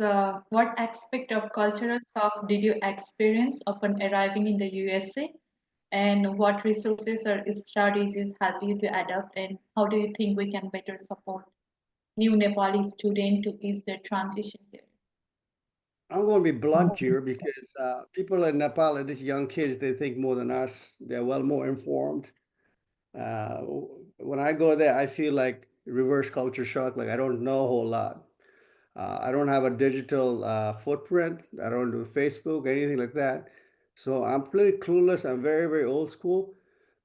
what aspect of cultural shock did you experience upon arriving in the USA, and what resources or strategies help you to adapt, and how do you think we can better support new Nepali students to ease their transition here? I'm going to be blunt here, because people in Nepal, these young kids, they think more than us. They're well more informed. When I go there, I feel like reverse culture shock. Like, I don't know a whole lot. I don't have a digital footprint. I don't do Facebook, anything like that. So I'm pretty clueless. I'm very, very old school.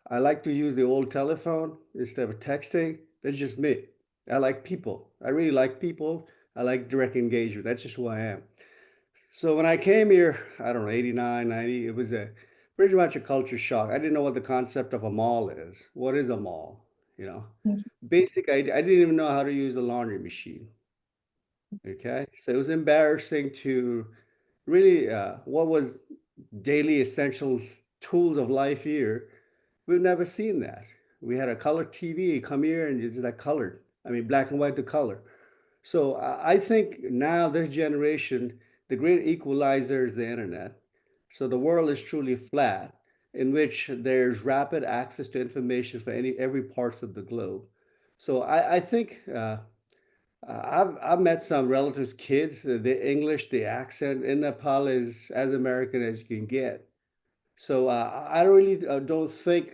I like to use the old telephone instead of texting. That's just me. I like people. I really like people. I like direct engagement. That's just who I am. So when I came here, I don't know, 89, 90, it was pretty much a culture shock. I didn't know what the concept of a mall is. What is a mall? You know, basic, I didn't even know how to use a laundry machine. Okay, so it was embarrassing to really what was daily essential tools of life here. We've never seen that. We had a color TV come here and it's like colored. I mean, black and white to color. So I think now this generation, the great equalizer is the internet. So the world is truly flat, in which there's rapid access to information for every parts of the globe. So I think I've met some relatives' kids. The English, the accent in Nepal is as American as you can get. So I really don't think,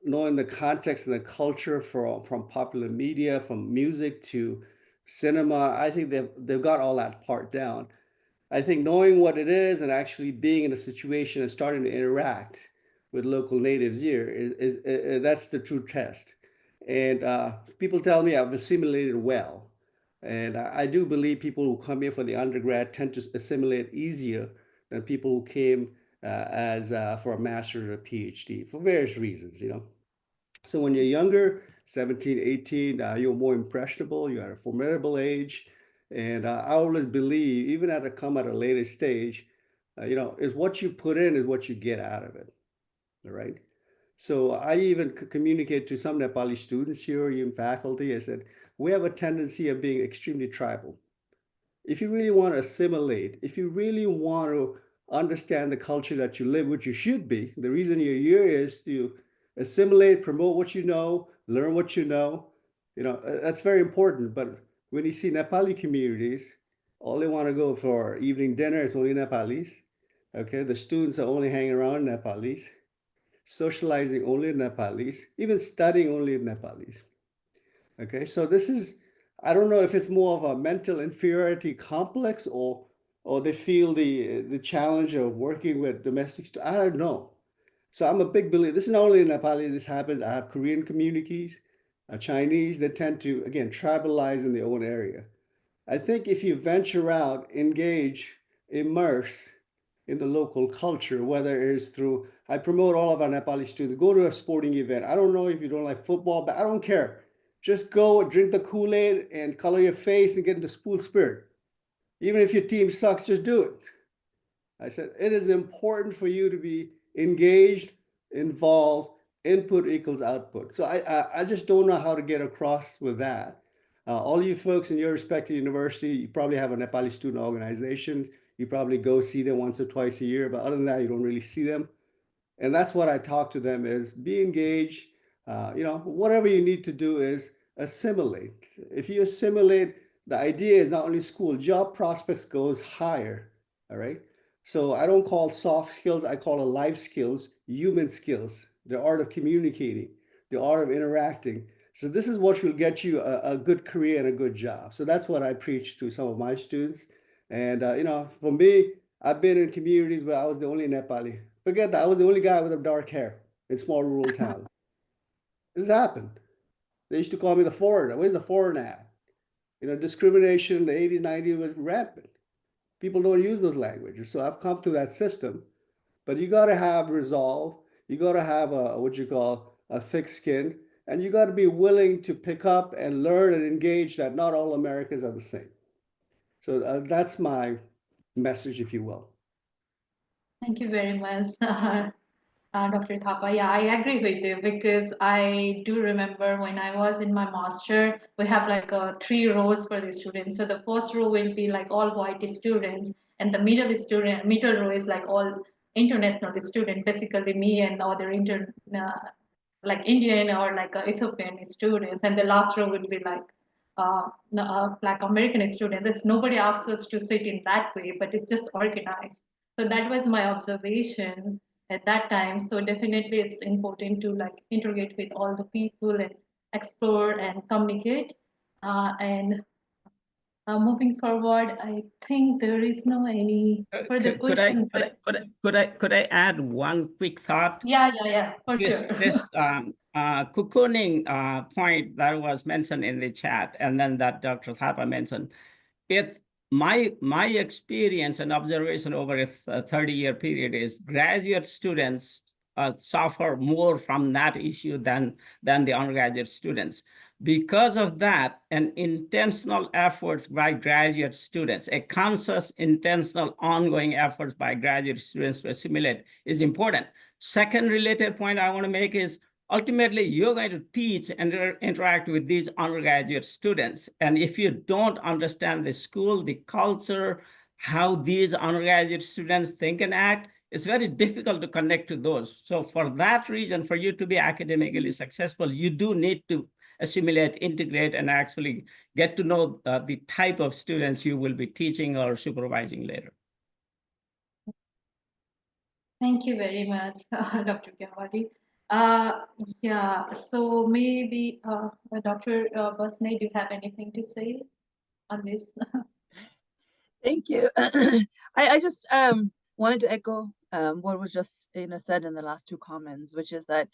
knowing the context and the culture from popular media, from music to cinema, I think they've got all that part down. I think knowing what it is and actually being in a situation and starting to interact with local natives here is that's the true test. And people tell me I've assimilated well. And I do believe people who come here for the undergrad tend to assimilate easier than people who came as for a master's or a PhD for various reasons, you know. So when you're younger, 17, 18, you're more impressionable, you're at a formidable age. And I always believe, even at a later stage, is what you put in is what you get out of it. All right. So I even communicate to some Nepali students here, even faculty. I said, we have a tendency of being extremely tribal. If you really want to assimilate, if you really want to understand the culture that you live, which you should be, the reason you're here is to assimilate, promote what you know, learn what you know. That's very important. But when you see Nepali communities, all they want to go for evening dinner is only Nepalis. Okay, the students are only hanging around Nepalis, socializing only in Nepalis, even studying only in Nepalis. Okay, so this is, I don't know if it's more of a mental inferiority complex or they feel the challenge of working with domestics. I don't know. So I'm a big believer. This is not only in Nepali, this happens. I have Korean communities, Chinese, they tend to, again, tribalize in their own area. I think if you venture out, engage, immerse in the local culture, whether it is through, I promote all of our Nepali students, go to a sporting event. I don't know if you don't like football, but I don't care. Just go drink the Kool-Aid and color your face and get into school spirit. Even if your team sucks, just do it. I said, it is important for you to be engaged, involved, input equals output. So I just don't know how to get across with that. All you folks in your respective university, you probably have a Nepali student organization. You probably go see them once or twice a year, but other than that, you don't really see them. And that's what I talk to them is be engaged. Whatever you need to do is assimilate. If you assimilate, the idea is not only school, job prospects goes higher. All right. So I don't call soft skills, I call it life skills, human skills, the art of communicating, the art of interacting. So this is what will get you a good career and a good job. So that's what I preach to some of my students. And, for me, I've been in communities where I was the only Nepali. Forget that, I was the only guy with dark hair in small rural towns. This happened. They used to call me the foreigner. Where's the foreigner at? Discrimination in the 80s, 90s was rampant. People don't use those languages. So I've come to that system. But you got to have resolve. You got to have a thick skin. And you got to be willing to pick up and learn and engage that not all Americans are the same. So that's my message, if you will. Thank you very much, Dr. Thapa. Yeah, I agree with you because I do remember when I was in my master, we have like 3 rows for the students. So the first row will be like all white students, and the middle row is like all international students, basically me and other like Indian or like Ethiopian students, and the last row will be like Black American students. There's nobody asks us to sit in that way, but it's just organized. So that was my observation at that time. So definitely it's important to like interrogate with all the people and explore and communicate. And moving forward, I think there is no any further question. Could I add one quick thought? Yeah, for sure. cocooning point that was mentioned in the chat, and then that Dr. Thapa mentioned, it's my experience and observation over a 30-year period is graduate students suffer more from that issue than the undergraduate students. Because of that, an intentional efforts by graduate students, a conscious, intentional, ongoing efforts by graduate students to assimilate is important. Second related point I want to make is ultimately you're going to teach and interact with these undergraduate students. And if you don't understand the school, the culture, how these undergraduate students think and act, it's very difficult to connect to those. So for that reason, for you to be academically successful, you do need to assimilate, integrate, and actually get to know the type of students you will be teaching or supervising later. Thank you very much, Dr. Gyawali. Yeah, so maybe Dr. Basne, do you have anything to say on this? Thank you. I just wanted to echo what was just said in the last two comments, which is that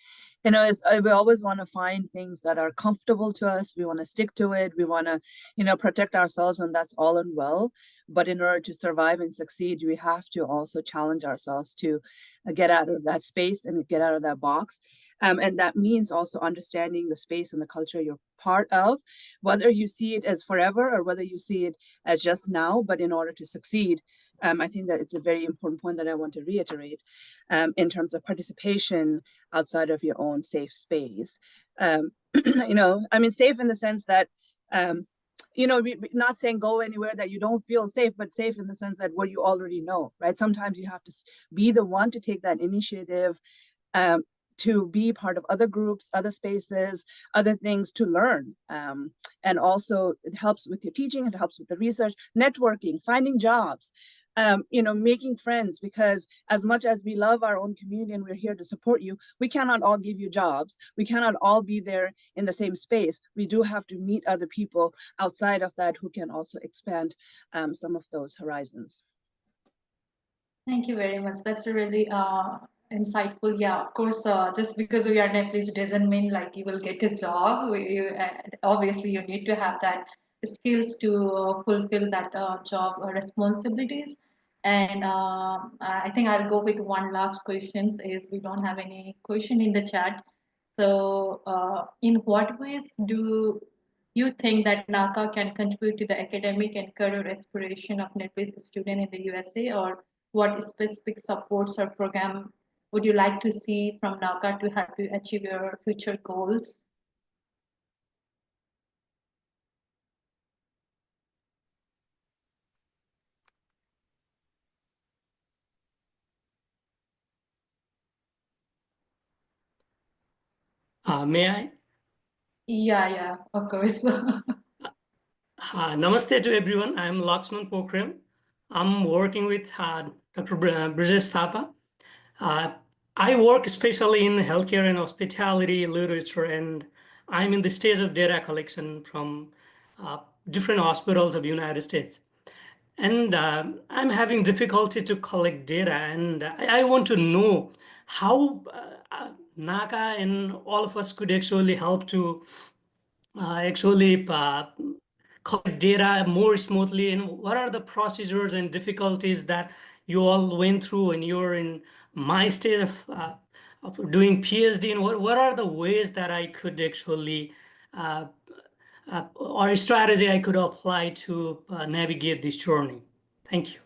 we always want to find things that are comfortable to us. We want to stick to it. We want to protect ourselves, and that's all and well. But in order to survive and succeed, we have to also challenge ourselves to get out of that space and get out of that box. And that means also understanding the space and the culture you're part of, whether you see it as forever or whether you see it as just now. But in order to succeed, I think that it's a very important point that I want to reiterate in terms of participation outside of your own safe space. I mean, safe in the sense that, not saying go anywhere that you don't feel safe, but safe in the sense that what you already know, right? Sometimes you have to be the one to take that initiative, to be part of other groups, other spaces, other things to learn. And also it helps with your teaching, it helps with the research, networking, finding jobs, making friends, because as much as we love our own community and we're here to support you, we cannot all give you jobs. We cannot all be there in the same space. We do have to meet other people outside of that who can also expand some of those horizons. Thank you very much. That's really insightful. Yeah, of course, just because we are Nepalese doesn't mean like you will get a job. Obviously, you need to have that skills to fulfill that job responsibilities. And I think I'll go with one last question, is we don't have any question in the chat. So in what ways do you think that NACA can contribute to the academic and career aspiration of Nepalese student in the USA, or what specific supports or program would you like to see from NACA to help you achieve your future goals? May I? Yeah, of course. Namaste to everyone. I'm Lakshman Pokhrel. I'm working with Dr. Brijesh Thapa. I work especially in healthcare and hospitality literature, and I'm in the stage of data collection from different hospitals of the United States. And I'm having difficulty to collect data, and I want to know how NACA and all of us could actually help to collect data more smoothly, and what are the procedures and difficulties that you all went through when you're in my stage of doing PhD, and what are the ways that I could actually or a strategy I could apply to navigate this journey. Thank you.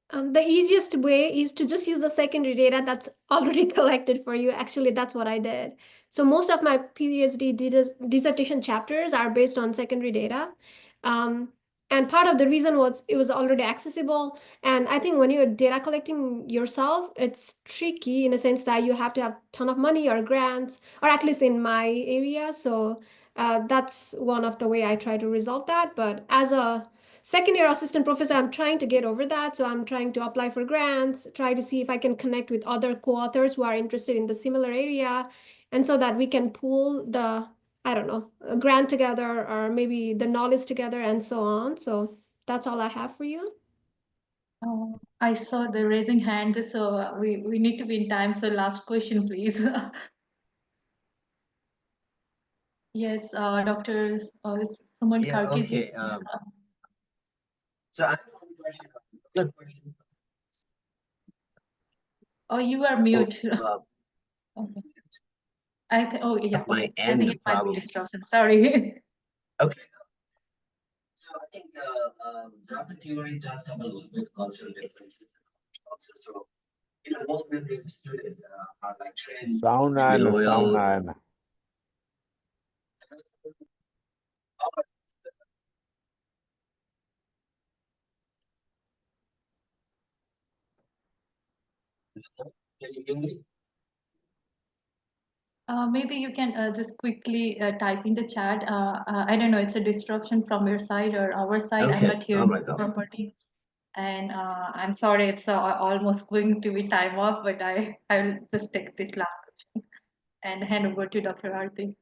The easiest way is to just use the secondary data that's already collected for you. Actually, that's what I did. So most of my PhD dissertation chapters are based on secondary data. And part of the reason was it was already accessible. And I think when you're data collecting yourself, it's tricky in a sense that you have to have a ton of money or grants, or at least in my area. So that's one of the way I try to resolve that. But as a second-year assistant professor, I'm trying to get over that. So I'm trying to apply for grants, try to see if I can connect with other co-authors who are interested in the similar area. And so that we can pool the, I don't know, a grant together, or maybe the knowledge together and so on. So that's all I have for you. I saw the raising hand, so we need to be in time. So last question, please. Yes, Dr. Suman Yeah, Karkis. okay. So I have one question. Good question. Oh, you are mute. Uh, Okay. Oh, yeah, my okay. I think end it might be probably. distraction. Sorry. Okay. So I think Dr. theory touched on a little bit cultural differences also. So most members of students are like trained Sound to be and loyal. sound and. Can you hear me? Maybe you can just quickly type in the chat. I don't know, it's a disruption from your side or our side. I'm Okay. not hearing properly. And I'm sorry, it's almost going to be time off, but I'll just take this last question and hand over to Dr. Arti.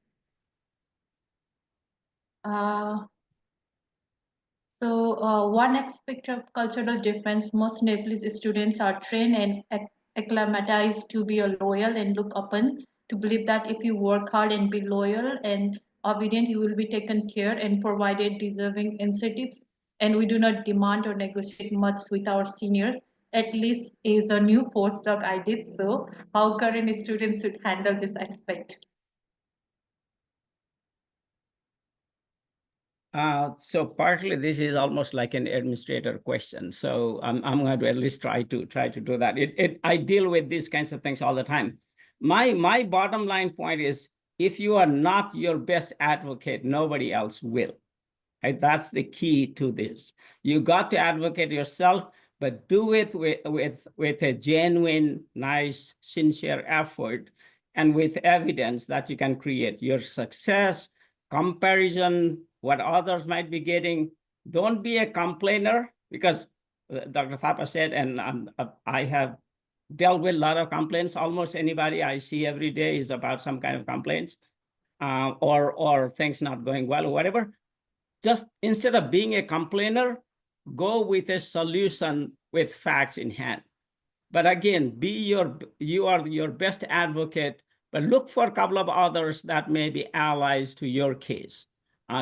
So one aspect of cultural difference, most Nepalese students are trained and acclimatized to be loyal and look upon to believe that if you work hard and be loyal and obedient, you will be taken care and provided deserving incentives. And we do not demand or negotiate much with our seniors. At least as a new postdoc, I did so. How current students should handle this aspect? So partly this is almost like an administrator question. So I'm going to at least try to do that. I deal with these kinds of things all the time. My bottom line point is, if you are not your best advocate, nobody else will. Right? That's the key to this. You got to advocate yourself, but do it with a genuine, nice, sincere effort, and with evidence that you can create your success, comparison, what others might be getting. Don't be a complainer, because Dr. Thapa said, and I have dealt with a lot of complaints. Almost anybody I see every day is about some kind of complaints, or things not going well or whatever. Just instead of being a complainer, go with a solution with facts in hand. But again, you are your best advocate, but look for a couple of others that may be allies to your case,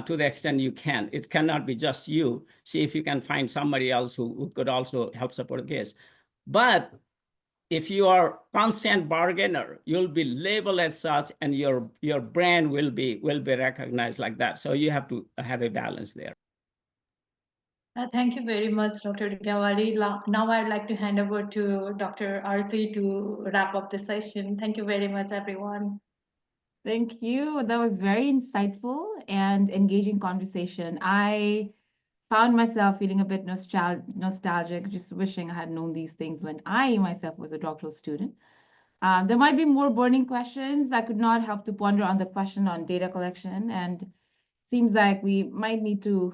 to the extent you can. It cannot be just you. See if you can find somebody else who could also help support the case. But if you are constant bargainer, you'll be labeled as such, and your brand will be recognized like that. So you have to have a balance there. Thank you very much, Dr. Gawali. Now I'd like to hand over to Dr. Arti to wrap up the session. Thank you very much, everyone. Thank you. That was very insightful and engaging conversation. I found myself feeling a bit nostalgic, just wishing I had known these things when I myself was a doctoral student. There might be more burning questions. I could not help to ponder on the question on data collection, and seems like we might need to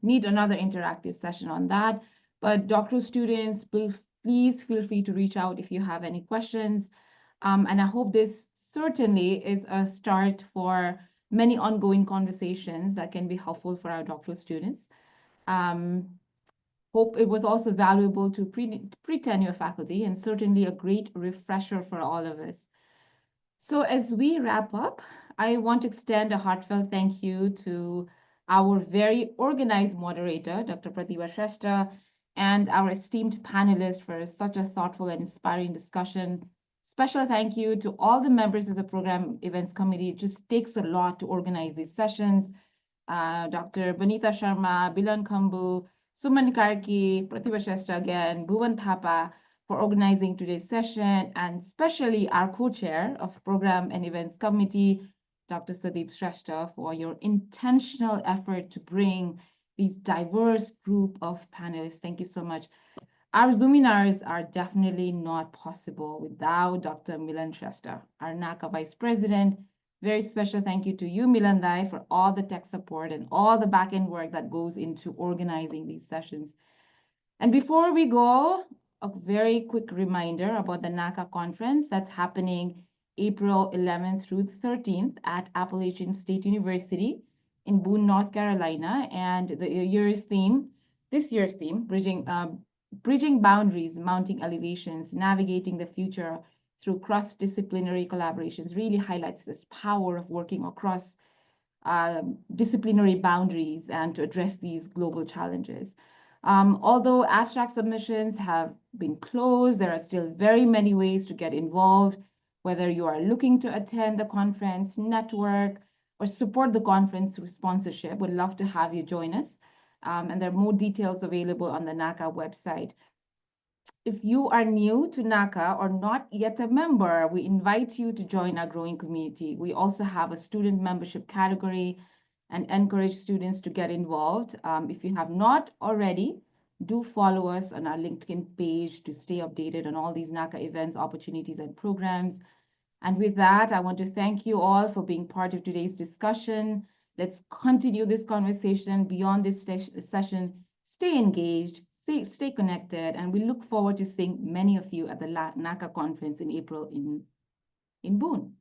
need another interactive session on that. But doctoral students, please feel free to reach out if you have any questions. And I hope this certainly is a start for many ongoing conversations that can be helpful for our doctoral students. Hope it was also valuable to pre-tenure faculty, and certainly a great refresher for all of us. So as we wrap up, I want to extend a heartfelt thank you to our very organized moderator, Dr. Pratibha Shrestha, and our esteemed panelists for such a thoughtful and inspiring discussion. Special thank you to all the members of the program events committee. It just takes a lot to organize these sessions. Dr. Banita Sharma, Bilan Kambu, Suman Karki, Pratibha Shrestha again, Bhuvan Thapa, for organizing today's session, and especially our co-chair of Program and Events Committee, Dr. Sadeep Shrestha, for your intentional effort to bring these diverse group of panelists. Thank you so much. Our Zoominars are definitely not possible without Dr. Milan Shrestha, our NACA Vice President. Very special thank you to you, Milandai, for all the tech support and all the back-end work that goes into organizing these sessions. And before we go, a very quick reminder about the NACA conference that's happening April 11th through 13th at Appalachian State University in Boone, North Carolina. And this year's theme, bridging boundaries, mounting elevations, navigating the future through cross-disciplinary collaborations really highlights this power of working across disciplinary boundaries and to address these global challenges. Although abstract submissions have been closed, there are still very many ways to get involved, whether you are looking to attend the conference, network, or support the conference through sponsorship. Would love to have you join us. And there are more details available on the NACA website. If you are new to NACA or not yet a member, we invite you to join our growing community. We also have a student membership category and encourage students to get involved. If you have not already, do follow us on our LinkedIn page to stay updated on all these NACA events, opportunities, and programs. And with that, I want to thank you all for being part of today's discussion. Let's continue this conversation beyond this session. Stay engaged, stay connected, and we look forward to seeing many of you at the NACA conference in April in Boone.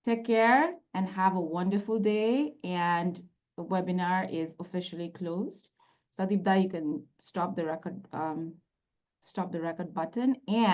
Take care and have a wonderful day. And the webinar is officially closed. Sadibda, you can stop the record button. And